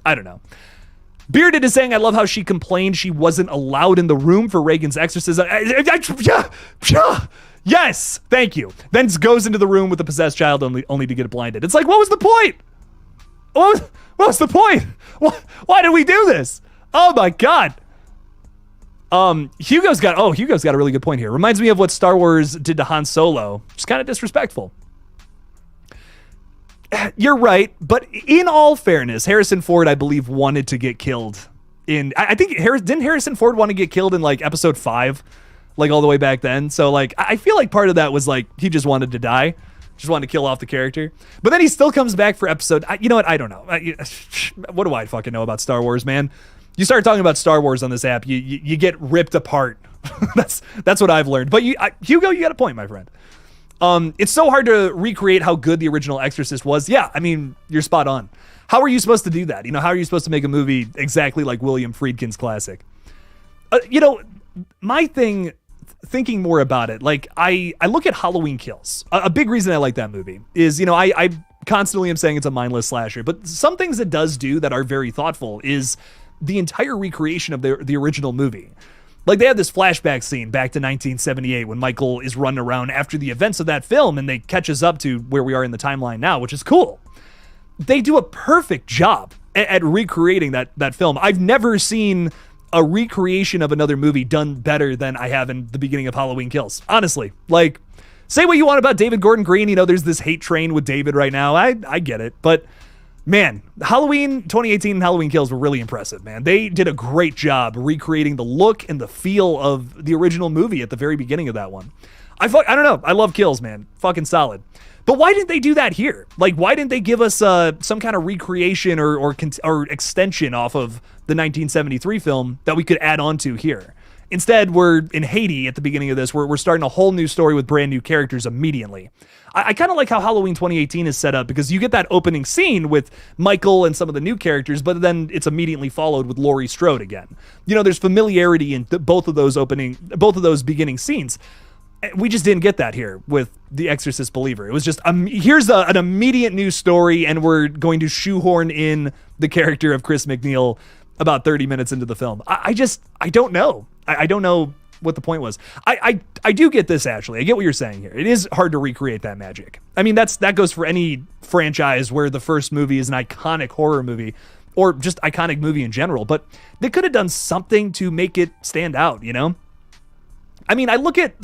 S1: I don't know. Bearded is saying, I love how she complained she wasn't allowed in the room for Reagan's exorcism. Yes, thank you. Then goes into the room with the possessed child only to get blinded. It's like, what was the point? What was the point? Why did we do this? Oh my God. Hugo's got a really good point here. Reminds me of what Star Wars did to Han Solo. Just kind of disrespectful. You're right, but in all fairness, Harrison Ford, I believe, wanted to get killed in. I think didn't Harrison Ford want to get killed in like episode 5, like all the way back then. So like, I feel like part of that was like he just wanted to die, just wanted to kill off the character. But then he still comes back for episode. You know what? I don't know. What do I fucking know about Star Wars, man? You start talking about Star Wars on this app, you get ripped apart. that's what I've learned. But Hugo, you got a point, my friend. It's so hard to recreate how good the original Exorcist was. Yeah, I mean, you're spot on. How are you supposed to do that? You know, how are you supposed to make a movie exactly like William Friedkin's classic? You know, my thing, thinking more about it, like I look at Halloween Kills. A big reason I like that movie is, you know, I constantly am saying it's a mindless slasher, but some things it does do that are very thoughtful is the entire recreation of the original movie. Like, they had this flashback scene back to 1978 when Michael is running around after the events of that film, and they catch us up to where we are in the timeline now, which is cool. They do a perfect job at recreating that film. I've never seen a recreation of another movie done better than I have in the beginning of Halloween Kills. Honestly, like, say what you want about David Gordon Green. You know, there's this hate train with David right now. I get it, but man, Halloween 2018 and Halloween Kills were really impressive, man. They did a great job recreating the look and the feel of the original movie at the very beginning of that one. I don't know. I love Kills, man. Fucking solid. But why didn't they do that here? Like, why didn't they give us some kind of recreation or extension off of the 1973 film that we could add on to here? Instead, we're in Haiti at the beginning of this. We're starting a whole new story with brand new characters immediately. I kind of like how Halloween 2018 is set up, because you get that opening scene with Michael and some of the new characters, but then it's immediately followed with Laurie Strode again. You know, there's familiarity in both of those beginning scenes. We just didn't get that here with The Exorcist Believer. It was just, here's an immediate new story, and we're going to shoehorn in the character of Chris McNeil about 30 minutes into the film. I don't know. I don't know what the point was. I do get this, actually. I get what you're saying here. It is hard to recreate that magic. I mean, that goes for any franchise where the first movie is an iconic horror movie, or just iconic movie in general, but they could have done something to make it stand out, you know? I mean, I look at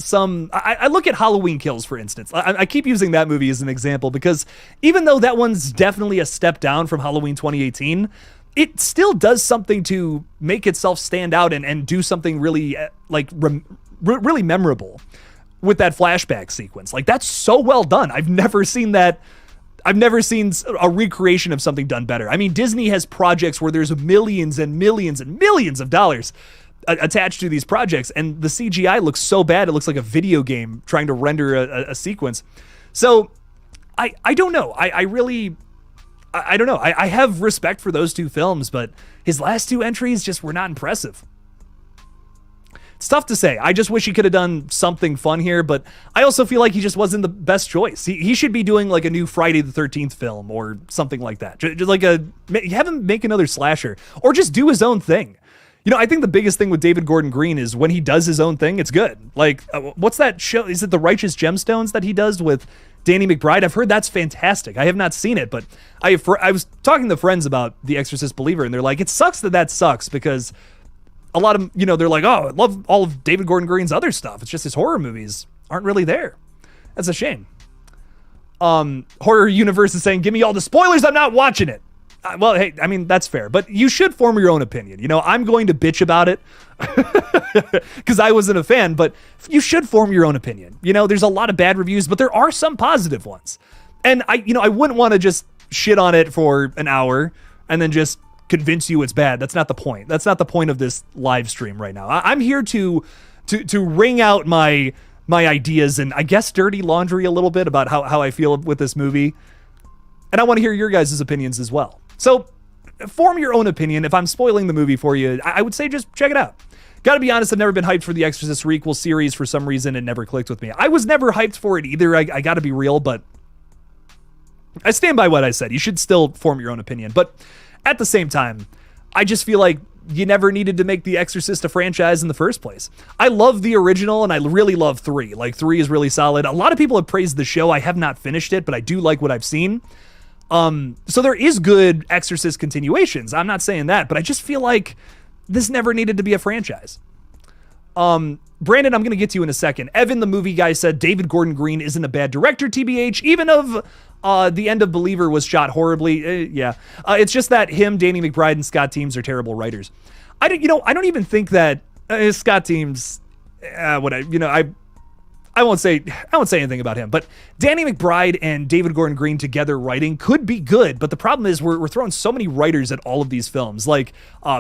S1: Halloween Kills, for instance. I keep using that movie as an example because even though that one's definitely a step down from Halloween 2018, it still does something to make itself stand out and do something really really memorable with that flashback sequence. Like, that's so well done. I've never seen that. I've never seen a recreation of something done better. I mean, Disney has projects where there's millions and millions and millions of dollars attached to these projects, and the CGI looks so bad it looks like a video game trying to render a sequence. So I don't know. I don't know. I have respect for those two films, but his last two entries just were not impressive. It's tough to say. I just wish he could have done something fun here, but I also feel like he just wasn't the best choice. He should be doing like a new Friday the 13th film or something like that. Just like have him make another slasher or just do his own thing. You know, I think the biggest thing with David Gordon Green is when he does his own thing, it's good. Like, what's that show? Is it The Righteous Gemstones that he does with Danny McBride? I've heard that's fantastic. I have not seen it, but I was talking to friends about The Exorcist Believer, and they're like, it sucks that sucks because a lot of, you know, they're like, oh, I love all of David Gordon Green's other stuff. It's just his horror movies aren't really there. That's a shame. Horror Universe is saying, give me all the spoilers. I'm not watching it. Well, hey, I mean, that's fair, but you should form your own opinion. You know, I'm going to bitch about it because I wasn't a fan, but you should form your own opinion. You know, there's a lot of bad reviews, but there are some positive ones. And I wouldn't want to just shit on it for an hour and then just convince you it's bad. That's not the point. That's not the point of this live stream right now. I'm here to wring out my ideas and I guess dirty laundry a little bit about how I feel with this movie. And I want to hear your guys' opinions as well. So form your own opinion. If I'm spoiling the movie for you, I would say just check it out. Gotta be honest, I've never been hyped for the Exorcist requel series for some reason. It never clicked with me. I was never hyped for it either. I gotta be real, but I stand by what I said. You should still form your own opinion. But at the same time, I just feel like you never needed to make The Exorcist a franchise in the first place. I love the original and I really love 3. Like 3 is really solid. A lot of people have praised the show. I have not finished it, but I do like what I've seen. So there is good Exorcist continuations. I'm not saying that, but I just feel like this never needed to be a franchise. Brandon, I'm going to get to you in a second. Evan, the movie guy, said David Gordon Green isn't a bad director, TBH, even of the end of Believer was shot horribly. Yeah. It's just that him, Danny McBride, and Scott Teems are terrible writers. I don't even think that Scott Teems, I won't say anything about him, but Danny McBride and David Gordon Green together writing could be good. But the problem is we're throwing so many writers at all of these films, like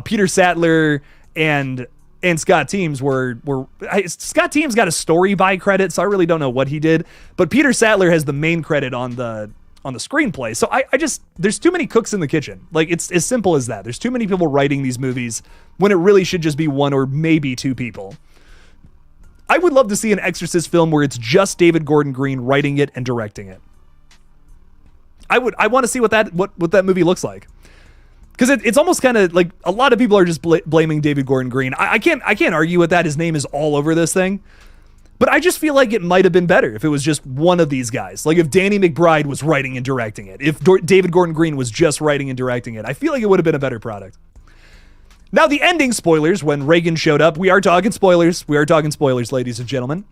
S1: Peter Sattler and Scott Teems Scott Teems got a story by credit, so I really don't know what he did. But Peter Sattler has the main credit on the screenplay. So I just there's too many cooks in the kitchen. Like it's as simple as that. There's too many people writing these movies when it really should just be one or maybe two people. I would love to see an Exorcist film where it's just David Gordon Green writing it and directing it. I want to see what that movie looks like. Because it's almost kind of like a lot of people are just blaming David Gordon Green. I can't argue with that. His name is all over this thing. But I just feel like it might have been better if it was just one of these guys. Like if Danny McBride was writing and directing it. If David Gordon Green was just writing and directing it. I feel like it would have been a better product. Now, the ending spoilers, when Reagan showed up, we are talking spoilers, ladies and gentlemen,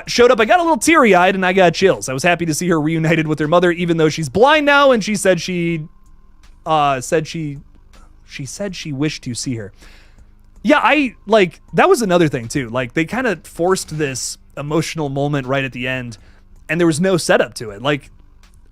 S1: showed up. I got a little teary-eyed and I got chills. I was happy to see her reunited with her mother, even though she's blind now, and she said she wished to see her. Yeah, that was another thing, too. Like, they kind of forced this emotional moment right at the end, and there was no setup to it. Like,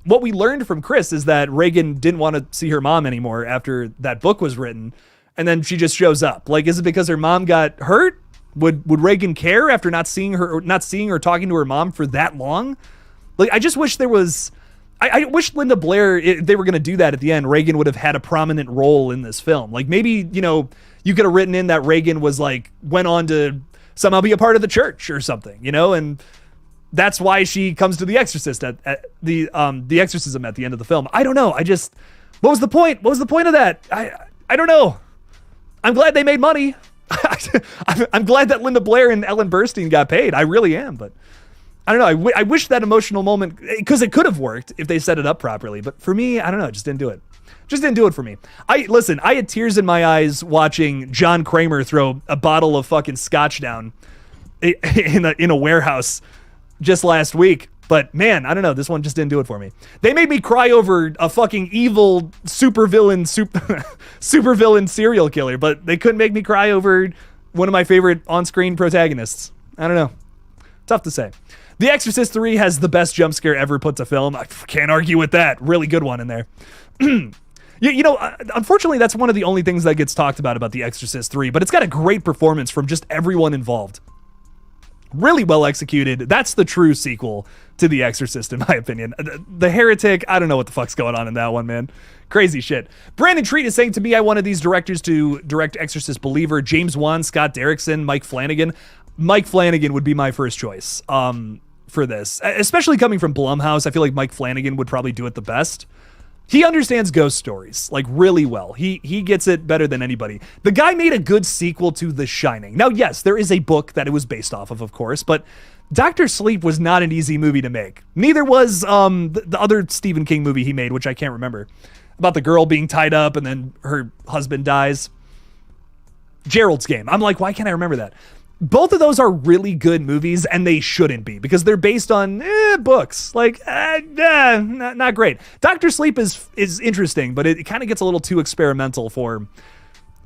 S1: what we learned from Chris is that Reagan didn't want to see her mom anymore after that book was written. And then she just shows up. Like, is it because her mom got hurt? Would Reagan care after not seeing her or talking to her mom for that long? Like, I just wish there was. I wish Linda Blair, if they were going to do that at the end, Reagan would have had a prominent role in this film. Like, maybe, you could have written in that Reagan was went on to somehow be a part of the church or something, and that's why she comes to The Exorcist at the exorcism at the end of the film. I don't know. What was the point? What was the point of that? I don't know. I'm glad they made money. I'm glad that Linda Blair and Ellen Burstyn got paid. I really am, but I don't know. I wish that emotional moment, because it could have worked if they set it up properly. But for me, I don't know. It just didn't do it. Just didn't do it for me. I had tears in my eyes watching John Kramer throw a bottle of fucking scotch down in a warehouse just last week. But man, I don't know. This one just didn't do it for me. They made me cry over a fucking evil supervillain serial killer, but they couldn't make me cry over one of my favorite on-screen protagonists. I don't know. Tough to say. The Exorcist 3 has the best jump scare ever put to film. I can't argue with that. Really good one in there. Unfortunately, that's one of the only things that gets talked about The Exorcist 3, but it's got a great performance from just everyone involved. Really well executed. That's the true sequel to The Exorcist, in my opinion. The Heretic, I don't know what the fuck's going on in that one, man. Crazy shit. Brandon Treat is saying to me, I wanted these directors to direct Exorcist Believer. James Wan, Scott Derrickson, Mike Flanagan. Mike Flanagan would be my first choice for this. Especially coming from Blumhouse, I feel like Mike Flanagan would probably do it the best. He understands ghost stories, like, really well. He gets it better than anybody. The guy made a good sequel to The Shining. Now, yes, there is a book that it was based off of course, but Dr. Sleep was not an easy movie to make. Neither was the other Stephen King movie he made, which I can't remember, about the girl being tied up and then her husband dies. Gerald's Game. I'm like, why can't I remember that? Both of those are really good movies, and they shouldn't be, because they're based on books. Like, not great. Dr. Sleep is interesting, but it kind of gets a little too experimental for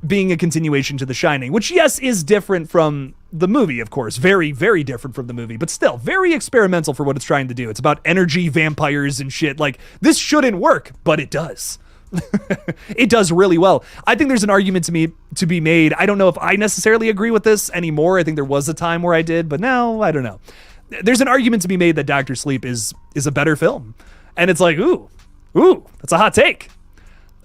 S1: being a continuation to The Shining, which, yes, is different from the movie, of course. Very, very different from the movie, but still very experimental for what it's trying to do. It's about energy vampires and shit. Like, this shouldn't work, but it does. It does really well. I think there's an argument to be made. I don't know if I necessarily agree with this anymore. I think there was a time where I did, but now I don't know. There's an argument to be made that Dr. Sleep is a better film. And it's like, ooh, that's a hot take.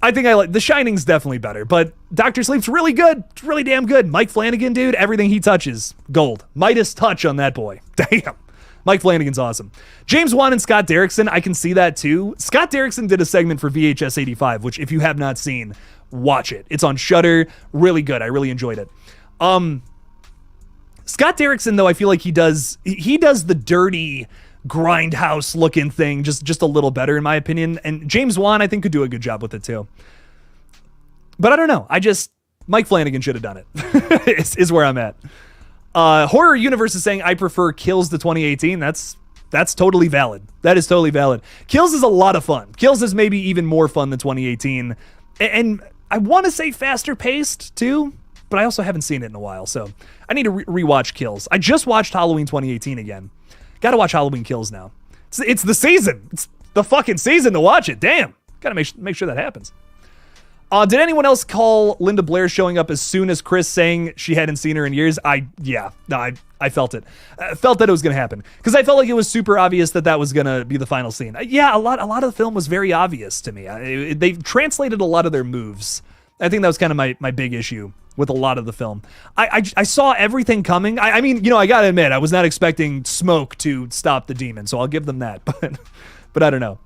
S1: I think I like The Shining's definitely better, but Dr. Sleep's really good. It's really damn good. Mike Flanagan, dude, everything he touches, gold. Midas touch on that boy. Damn. Mike Flanagan's awesome. James Wan and Scott Derrickson, I can see that too. Scott Derrickson did a segment for VHS 85, which if you have not seen, watch it. It's on Shudder. Really good. I really enjoyed it. Scott Derrickson, though, I feel like he does the dirty grindhouse looking thing just a little better, in my opinion. And James Wan, I think, could do a good job with it too. But I don't know. Mike Flanagan should have done it, is where I'm at. Horror Universe is saying, I prefer Kills to 2018. That's totally valid. That is totally valid. Kills is a lot of fun. Kills is maybe even more fun than 2018. And I want to say faster paced too, but I also haven't seen it in a while. So I need to rewatch Kills. I just watched Halloween 2018 again. Got to watch Halloween Kills now. It's the season. It's the fucking season to watch it. Damn. Got to make sure that happens. Did anyone else call Linda Blair showing up as soon as Chris saying she hadn't seen her in years? I felt it. I felt that it was going to happen, because I felt like it was super obvious that was going to be the final scene. Yeah, a lot of the film was very obvious to me. They translated a lot of their moves. I think that was kind of my big issue with a lot of the film. I saw everything coming. I mean, I got to admit, I was not expecting smoke to stop the demon, so I'll give them that. But I don't know.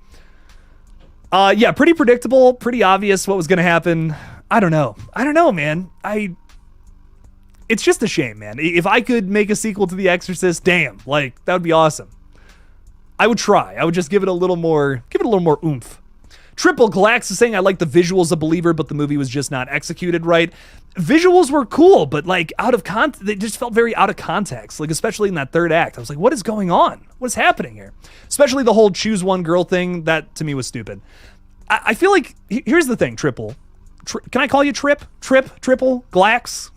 S1: Yeah, pretty predictable, pretty obvious what was going to happen. I don't know, man. It's just a shame, man. If I could make a sequel to The Exorcist, damn, like, that would be awesome. I would try. I would just give it a little more oomph. Triple Glax is saying, I like the visuals of Believer, but the movie was just not executed right. Visuals were cool, but like they just felt very out of context, like especially in that third act. I was like, what is going on? What is happening here? Especially the whole choose one girl thing, that to me was stupid. I feel like, here's the thing, Triple. Can I call you Triple? Glax?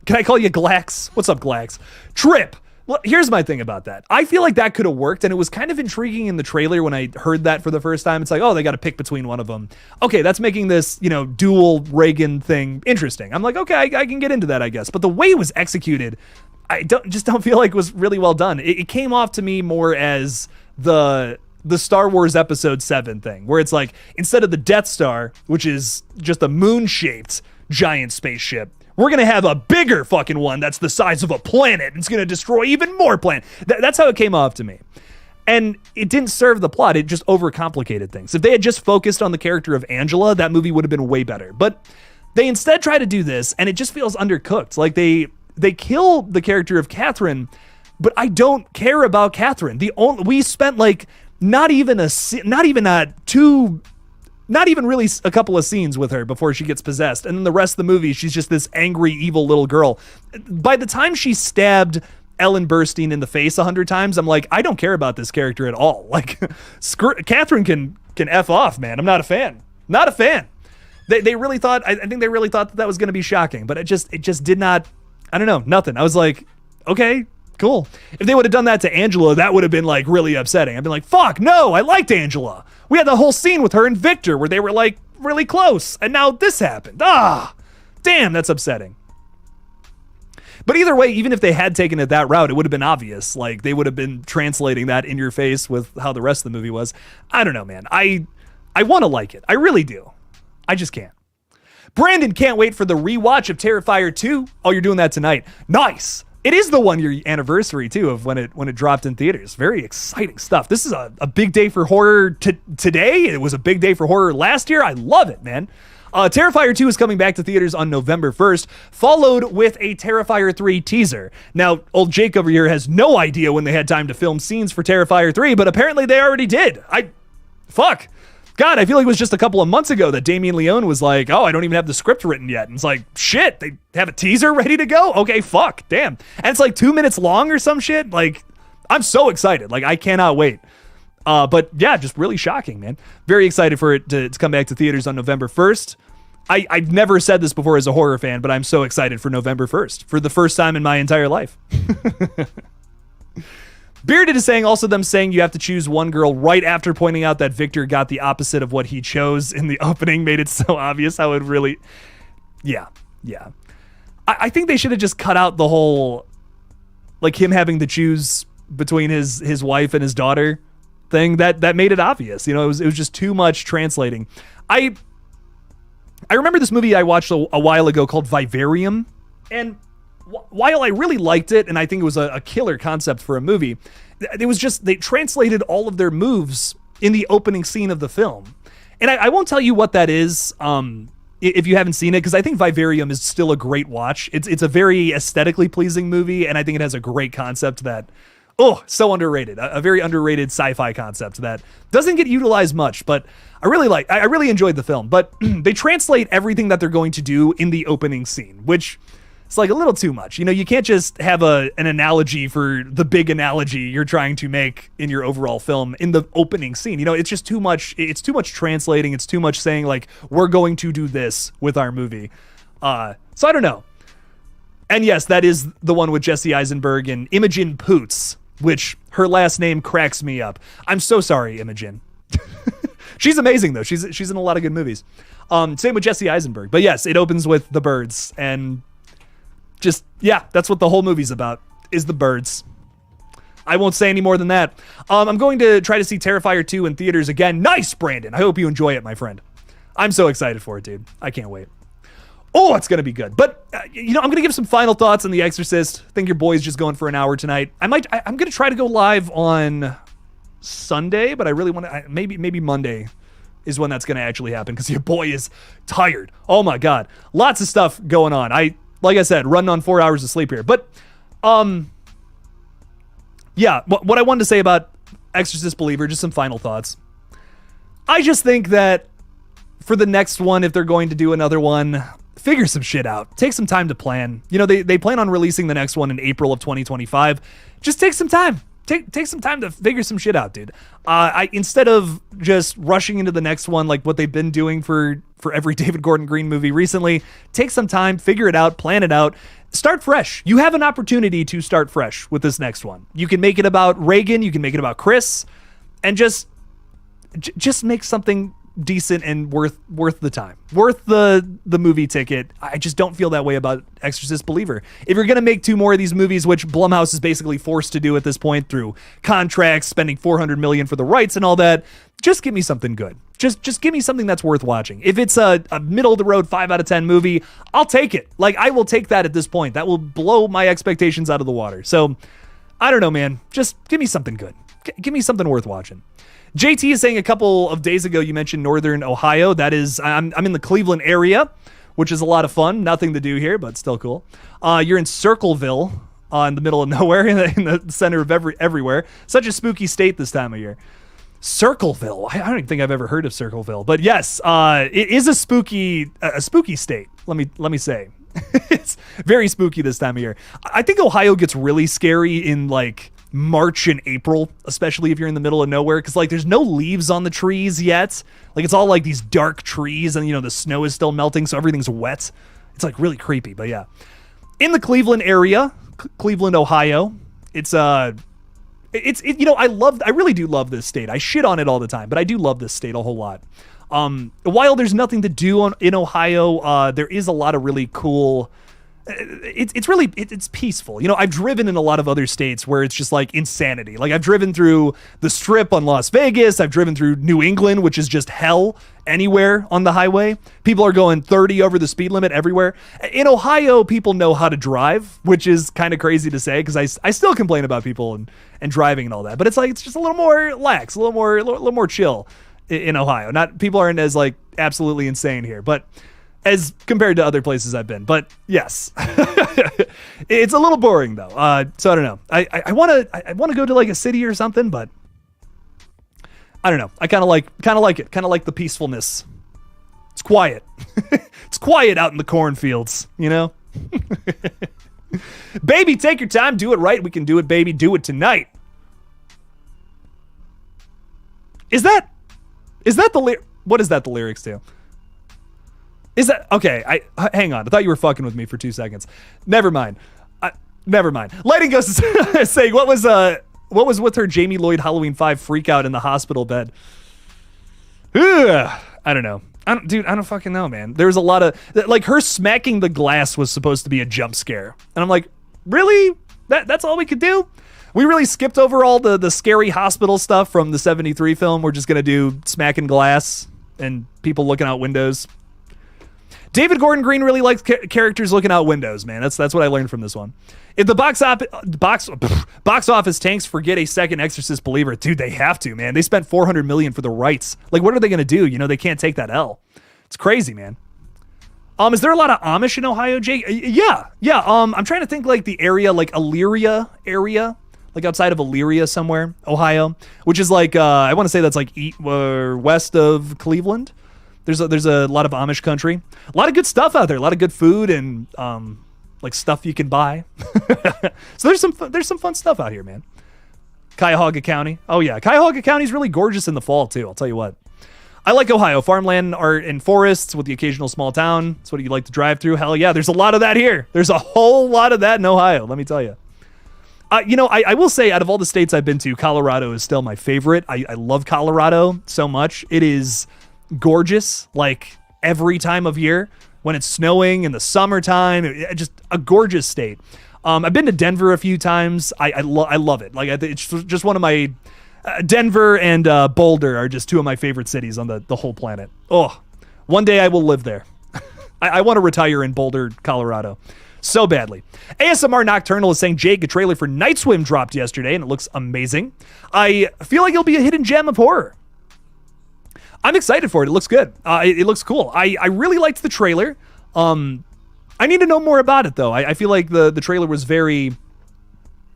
S1: Can I call you Glax? What's up, Glax? Trip. Well, here's my thing about that. I feel like that could have worked, and it was kind of intriguing in the trailer when I heard that for the first time. It's like, oh, they got to pick between one of them. Okay, that's making this, dual Reagan thing interesting. I'm like, okay, I can get into that, I guess. But the way it was executed, I don't feel like it was really well done. It came off to me more as the Star Wars Episode 7 thing, where it's like, instead of the Death Star, which is just a moon-shaped giant spaceship, we're going to have a bigger fucking one that's the size of a planet. It's going to destroy even more planets. That's how it came off to me. And it didn't serve the plot. It just overcomplicated things. If they had just focused on the character of Angela, that movie would have been way better. But they instead try to do this, and it just feels undercooked. Like they kill the character of Catherine, but I don't care about Catherine. We spent like not even really a couple of scenes with her before she gets possessed. And then the rest of the movie, she's just this angry, evil little girl. By the time she stabbed Ellen Burstyn in the face 100 times, I'm like, I don't care about this character at all. Like, Catherine can F off, man. I'm not a fan. Not a fan. They really thought, I think they really thought that was going to be shocking, but it just did not, I don't know, nothing. I was like, okay, cool. If they would have done that to Angela, that would have been like really upsetting. I'd been like, fuck, no, I liked Angela. We had the whole scene with her and Victor where they were like really close, and now this happened. Damn, that's upsetting. But either way, even if they had taken it that route, it would have been obvious. Like, they would have been translating that in your face with how the rest of the movie was. I don't know, man. I want to like it. I really do. I just can't. Brandon can't wait for the rewatch of Terrifier 2. Oh, you're doing that tonight. Nice. It is the 1-year anniversary, too, of when it dropped in theaters. Very exciting stuff. This is a big day for horror today. It was a big day for horror last year. I love it, man. Terrifier 2 is coming back to theaters on November 1st, followed with a Terrifier 3 teaser. Now, old Jake over here has no idea when they had time to film scenes for Terrifier 3, but apparently they already did. Fuck. God, I feel like it was just a couple of months ago that Damien Leone was like, oh, I don't even have the script written yet. And it's like, shit, they have a teaser ready to go? Okay, fuck, damn. And it's like 2 minutes long or some shit. Like, I'm so excited. Like, I cannot wait. But yeah, just really shocking, man. Very excited for it to come back to theaters on November 1st. I've never said this before as a horror fan, but I'm so excited for November 1st for the first time in my entire life. Bearded is saying, also them saying you have to choose one girl right after pointing out that Victor got the opposite of what he chose in the opening made it so obvious how it really... Yeah. I think they should have just cut out the whole, like, him having to choose between his wife and his daughter thing. That made it obvious. You know, it was just too much translating. I remember this movie I watched a while ago called Vivarium, and while I really liked it, and I think it was a killer concept for a movie, it was just, they translated all of their moves in the opening scene of the film. And I won't tell you what that is if you haven't seen it, because I think Vivarium is still a great watch. It's a very aesthetically pleasing movie, and I think it has a great concept that, so underrated. A very underrated sci-fi concept that doesn't get utilized much, but I really enjoyed the film. But they translate everything that they're going to do in the opening scene, which... it's like a little too much. You know, you can't just have an analogy for the big analogy you're trying to make in your overall film in the opening scene. You know, it's just too much. It's too much translating. It's too much saying, like, we're going to do this with our movie. So I don't know. And yes, that is the one with Jesse Eisenberg and Imogen Poots, which her last name cracks me up. I'm so sorry, Imogen. She's amazing, though. She's in a lot of good movies. Same with Jesse Eisenberg. But yes, it opens with the birds, and just, yeah, that's what the whole movie's about, is the birds. I won't say any more than that. I'm going to try to see Terrifier 2 in theaters again. Nice, Brandon. I hope you enjoy it, my friend. I'm so excited for it, dude. I can't wait. Oh, it's going to be good. But, I'm going to give some final thoughts on The Exorcist. I think your boy's just going for an hour tonight. I'm going to try to go live on Sunday, but I really want to, maybe Monday is when that's going to actually happen, because your boy is tired. Oh my God. Lots of stuff going on. Like I said, running on 4 hours of sleep here. But, yeah, what I wanted to say about Exorcist Believer, just some final thoughts. I just think that for the next one, if they're going to do another one, figure some shit out. Take some time to plan. You know, they plan on releasing the next one in April of 2025. Just take some time. Take some time to figure some shit out, dude. Instead of just rushing into the next one like what they've been doing for every David Gordon Green movie recently, take some time, figure it out, plan it out, start fresh. You have an opportunity to start fresh with this next one. You can make it about Reagan, you can make it about Chris, and just make something decent and worth the time, worth the movie ticket. I just don't feel that way about Exorcist Believer. If you're gonna make two more of these movies, which Blumhouse is basically forced to do at this point through contracts, spending $400 million for the rights and all that, just give me something good. Just give me something that's worth watching. If it's a middle of the road 5 out of 10 movie, I'll take it. Like, I will take that at this point. That will blow my expectations out of the water. So I don't know, man. Just give me something good. Give me something worth watching. JT is saying a couple of days ago you mentioned Northern Ohio. That is, I'm in the Cleveland area, which is a lot of fun. Nothing to do here, but still cool. You're in Circleville, in the middle of nowhere, in the center of everywhere. Such a spooky state this time of year. Circleville. I don't even think I've ever heard of Circleville, but yes, it is a spooky state. Let me say, it's very spooky this time of year. I think Ohio gets really scary in like March and April, especially if you're in the middle of nowhere, because like there's no leaves on the trees yet. Like it's all like these dark trees, and the snow is still melting, so everything's wet. It's like really creepy, but yeah. In the Cleveland area, Cleveland, Ohio, I really do love this state. I shit on it all the time, but I do love this state a whole lot. While there's nothing to do in Ohio, there is a lot of really cool. it's peaceful. You know, I've driven in a lot of other states where it's just like insanity. Like I've driven through the Strip on Las Vegas. I've driven through New England, which is just hell anywhere on the highway. People are going 30 over the speed limit everywhere. In Ohio, people know how to drive, which is kind of crazy to say because I still complain about people and driving and all that. But it's like it's just a little more lax, a little more chill in Ohio. Not people aren't as like absolutely insane here, but as compared to other places I've been. But yes, it's a little boring though. So I don't know. I want to go to like a city or something, but I don't know. I kind of like it. Kind of like the peacefulness. It's quiet. It's quiet out in the cornfields, you know? Baby, take your time. Do it right. We can do it, baby. Do it tonight. Is that what is that the lyrics to? Is that okay? Hang on. I thought you were fucking with me for 2 seconds. Never mind. Never mind. Lighting Ghost is saying what was with her Jamie Lloyd Halloween 5 freak out in the hospital bed? Ugh, I don't know. I don't fucking know, man. There's a lot of like her smacking the glass was supposed to be a jump scare, and I'm like, really? That's all we could do? We really skipped over all the scary hospital stuff from the 73 film. We're just gonna do smacking glass and people looking out windows. David Gordon Green really likes characters looking out windows, man. That's what I learned from this one. If the box office tanks, forget a second Exorcist believer. Dude, they have to, man. They spent $400 million for the rights. Like, what are they going to do? You know, they can't take that L. It's crazy, man. Is there a lot of Amish in Ohio, Jake? Yeah. I'm trying to think like the area, like Elyria area, like outside of Elyria somewhere, Ohio, which is like, I want to say that's like west of Cleveland. There's a lot of Amish country, a lot of good stuff out there, a lot of good food and like stuff you can buy. So there's some fun stuff out here, man. Cuyahoga County. Oh yeah, Cuyahoga County is really gorgeous in the fall too. I'll tell you what. I like Ohio. Farmland, art, and forests with the occasional small town. That's what you like to drive through. Hell yeah, there's a lot of that here. There's a whole lot of that in Ohio. Let me tell you. You know, I will say out of all the states I've been to, Colorado is still my favorite. I love Colorado so much. It is gorgeous, like every time of year when it's snowing in the summertime. Just a gorgeous state. I've been to Denver a few times. I love it. Like it's just one of my Denver and Boulder are just two of my favorite cities on the whole planet. Oh, one day I will live there. I want to retire in Boulder, Colorado, so badly. ASMR Nocturnal is saying, Jake, a trailer for Night Swim dropped yesterday and it looks amazing. I feel like it'll be a hidden gem of horror. I'm excited for it. It looks good. It looks cool. I really liked the trailer. I need to know more about it though. I feel like the trailer was very,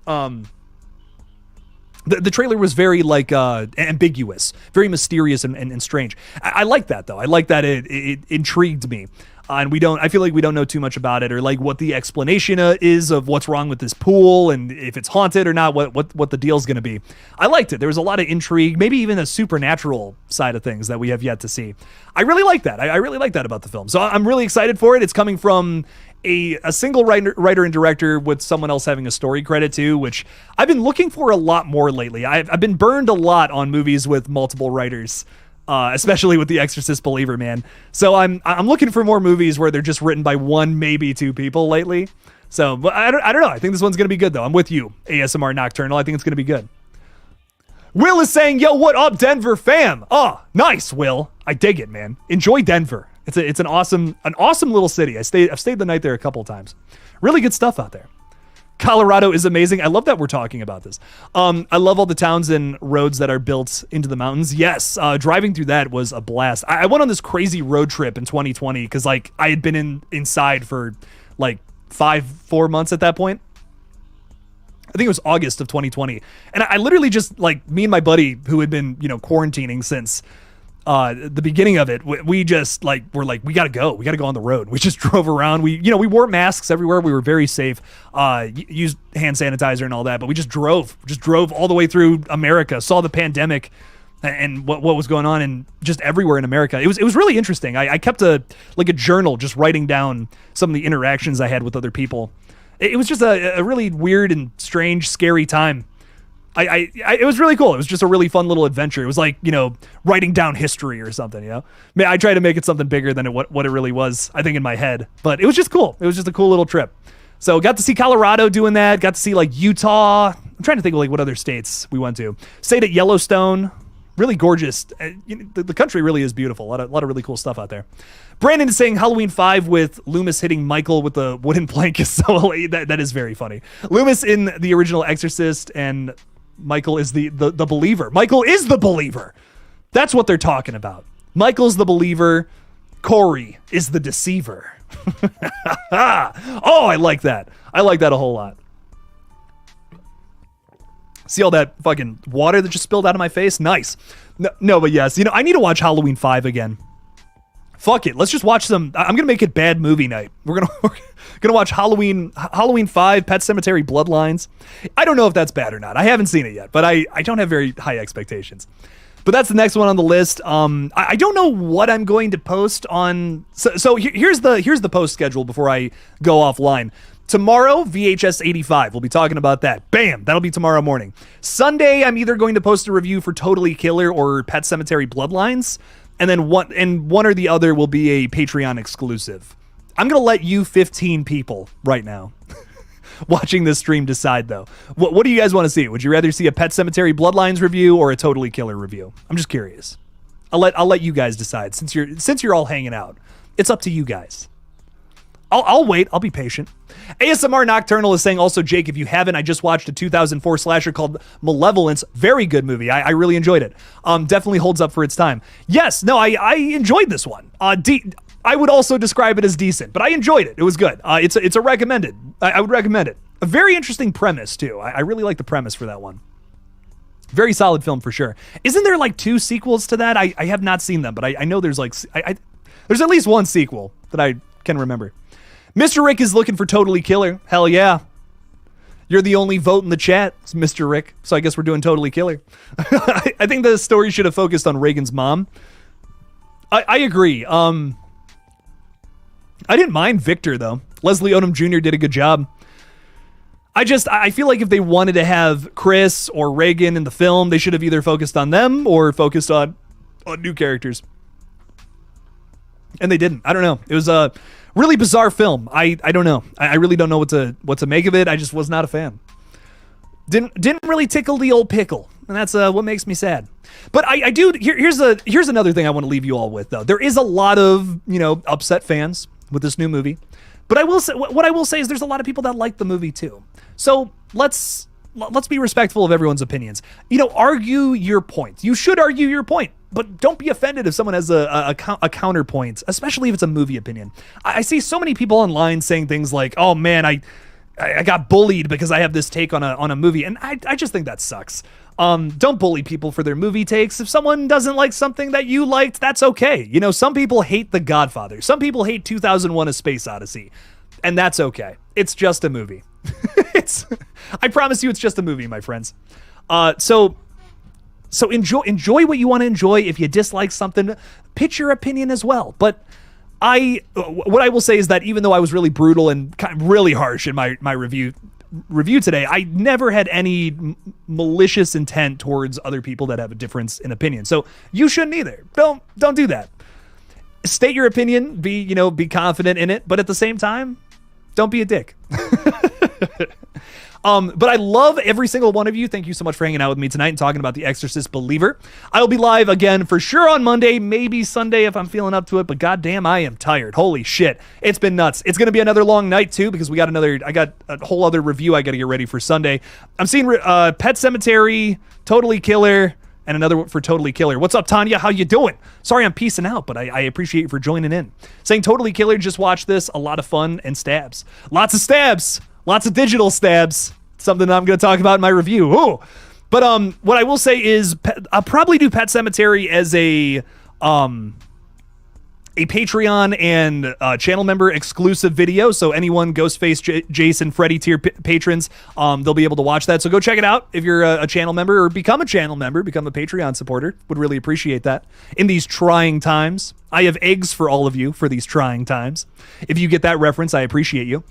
S1: the trailer was very like ambiguous, very mysterious and strange. I like that though. I like that it intrigued me. And I feel like we don't know too much about it or like what the explanation is of what's wrong with this pool and if it's haunted or not, what the deal's going to be. I liked it. There was a lot of intrigue, maybe even a supernatural side of things that we have yet to see. I really like that. I really like that about the film. So I'm really excited for it. It's coming from a single writer and director with someone else having a story credit too, which I've been looking for a lot more lately. I've been burned a lot on movies with multiple writers. Especially with the Exorcist believer, man. So I'm looking for more movies where they're just written by one, maybe two people lately. So, but I don't know. I think this one's gonna be good though. I'm with you, ASMR Nocturnal. I think it's gonna be good. Will is saying, "Yo, what up, Denver fam?" Oh, nice, Will. I dig it, man. Enjoy Denver. It's an awesome little city. I've stayed the night there a couple of times. Really good stuff out there. Colorado is amazing. I love that we're talking about this. I love all the towns and roads that are built into the mountains. Yes, driving through that was a blast. I went on this crazy road trip in 2020 because like I had been inside for like 4 months at that point. I think it was August of 2020. And I literally just like me and my buddy who had been, quarantining since the beginning of it, we just like were like, we gotta go on the road. We just drove around. We wore masks everywhere. We were very safe, used hand sanitizer and all that, but we just drove all the way through America, saw the pandemic and what was going on and just everywhere in America. It was really interesting. I kept a journal, just writing down some of the interactions I had with other people. It was just a really weird and strange, scary time. It was really cool. It was just a really fun little adventure. It was like, writing down history or something, I tried to make it something bigger than what it really was, I think, in my head. But it was just cool. It was just a cool little trip. So got to see Colorado doing that. Got to see like Utah. I'm trying to think of like what other states we went to. Stayed at Yellowstone. Really gorgeous. The country really is beautiful. A lot of really cool stuff out there. Brandon is saying Halloween 5 with Loomis hitting Michael with the wooden plank is so that is very funny. Loomis in the original Exorcist and Michael is the believer. Michael is the believer. That's what they're talking about. Michael's the believer. Corey is the deceiver. Oh, I like that. I like that a whole lot. See all that fucking water that just spilled out of my face? Nice. No, but yes, I need to watch Halloween 5 again. Fuck it. Let's just watch some. I'm going to make it bad movie night. We're going to watch Halloween 5, Pet Sematary Bloodlines. I don't know if that's bad or not. I haven't seen it yet, but I don't have very high expectations. But that's the next one on the list. I don't know what I'm going to post on. So here's the post schedule before I go offline. Tomorrow, VHS 85. We'll be talking about that. Bam! That'll be tomorrow morning. Sunday, I'm either going to post a review for Totally Killer or Pet Sematary Bloodlines, and then one or the other will be a Patreon exclusive. I'm gonna let you 15 people right now watching this stream decide though. What do you guys want to see? Would you rather see a Pet Sematary Bloodlines review or a Totally Killer review? I'm just curious. I'll let you guys decide since you're all hanging out. It's up to you guys. I'll wait. I'll be patient. ASMR Nocturnal is saying also, Jake, if you haven't, I just watched a 2004 slasher called Malevolence. Very good movie. I really enjoyed it. Definitely holds up for its time. Yes, no, I enjoyed this one. I would also describe it as decent, but I enjoyed it. It was good. It's a recommended. I would recommend it. A very interesting premise too. I really like the premise for that one. Very solid film for sure. Isn't there like 2 sequels to that? I have not seen them, but I know there's like there's at least one sequel that I can remember. Mr. Rick is looking for Totally Killer. Hell yeah. You're the only vote in the chat, Mr. Rick. So I guess we're doing Totally Killer. I think the story should have focused on Reagan's mom. I agree. I didn't mind Victor, though. Leslie Odom Jr. did a good job. I feel like if they wanted to have Chris or Reagan in the film, they should have either focused on them or focused on new characters. And they didn't. I don't know. It was a really bizarre film. I don't know. I really don't know what to make of it. I just was not a fan. Didn't really tickle the old pickle, and that's what makes me sad. But I do. Here's another thing I want to leave you all with though. There is a lot of upset fans with this new movie, but what I will say is there's a lot of people that like the movie too. So let's be respectful of everyone's opinions. Argue your point. You should argue your point. But don't be offended if someone has a counterpoint, especially if it's a movie opinion. I see so many people online saying things like, "Oh man, I got bullied because I have this take on a movie," and I just think that sucks. Don't bully people for their movie takes. If someone doesn't like something that you liked, that's okay. Some people hate The Godfather. Some people hate 2001: A Space Odyssey, and that's okay. It's just a movie. I promise you, it's just a movie, my friends. So enjoy what you want to enjoy. If you dislike something, pitch your opinion as well. But what I will say is that even though I was really brutal and kind of really harsh in my review today, I never had any malicious intent towards other people that have a difference in opinion. So you shouldn't either. Don't do that. State your opinion. Be confident in it. But at the same time, don't be a dick. But I love every single one of you. Thank you so much for hanging out with me tonight and talking about The Exorcist Believer. I'll be live again for sure on Monday, maybe Sunday if I'm feeling up to it, but goddamn, I am tired. Holy shit. It's been nuts. It's going to be another long night too, because I got a whole other review I got to get ready for Sunday. I'm seeing Pet Sematary, Totally Killer, and another one for Totally Killer. What's up, Tanya? How you doing? Sorry I'm peacing out, but I appreciate you for joining in. Saying Totally Killer, just watch this. A lot of fun and stabs. Lots of stabs. Lots of digital stabs. Something that I'm going to talk about in my review. Ooh. But what I will say is I'll probably do Pet Sematary as a Patreon and channel member exclusive video. So anyone, Ghostface, Jason, Freddy tier patrons, they'll be able to watch that. So go check it out if you're a channel member, or become a channel member, become a Patreon supporter. Would really appreciate that in these trying times. I have eggs for all of you for these trying times. If you get that reference, I appreciate you.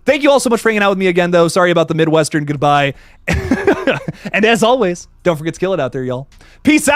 S1: Thank you all so much for hanging out with me again, though. Sorry about the Midwestern goodbye. And as always, don't forget to kill it out there, y'all. Peace out.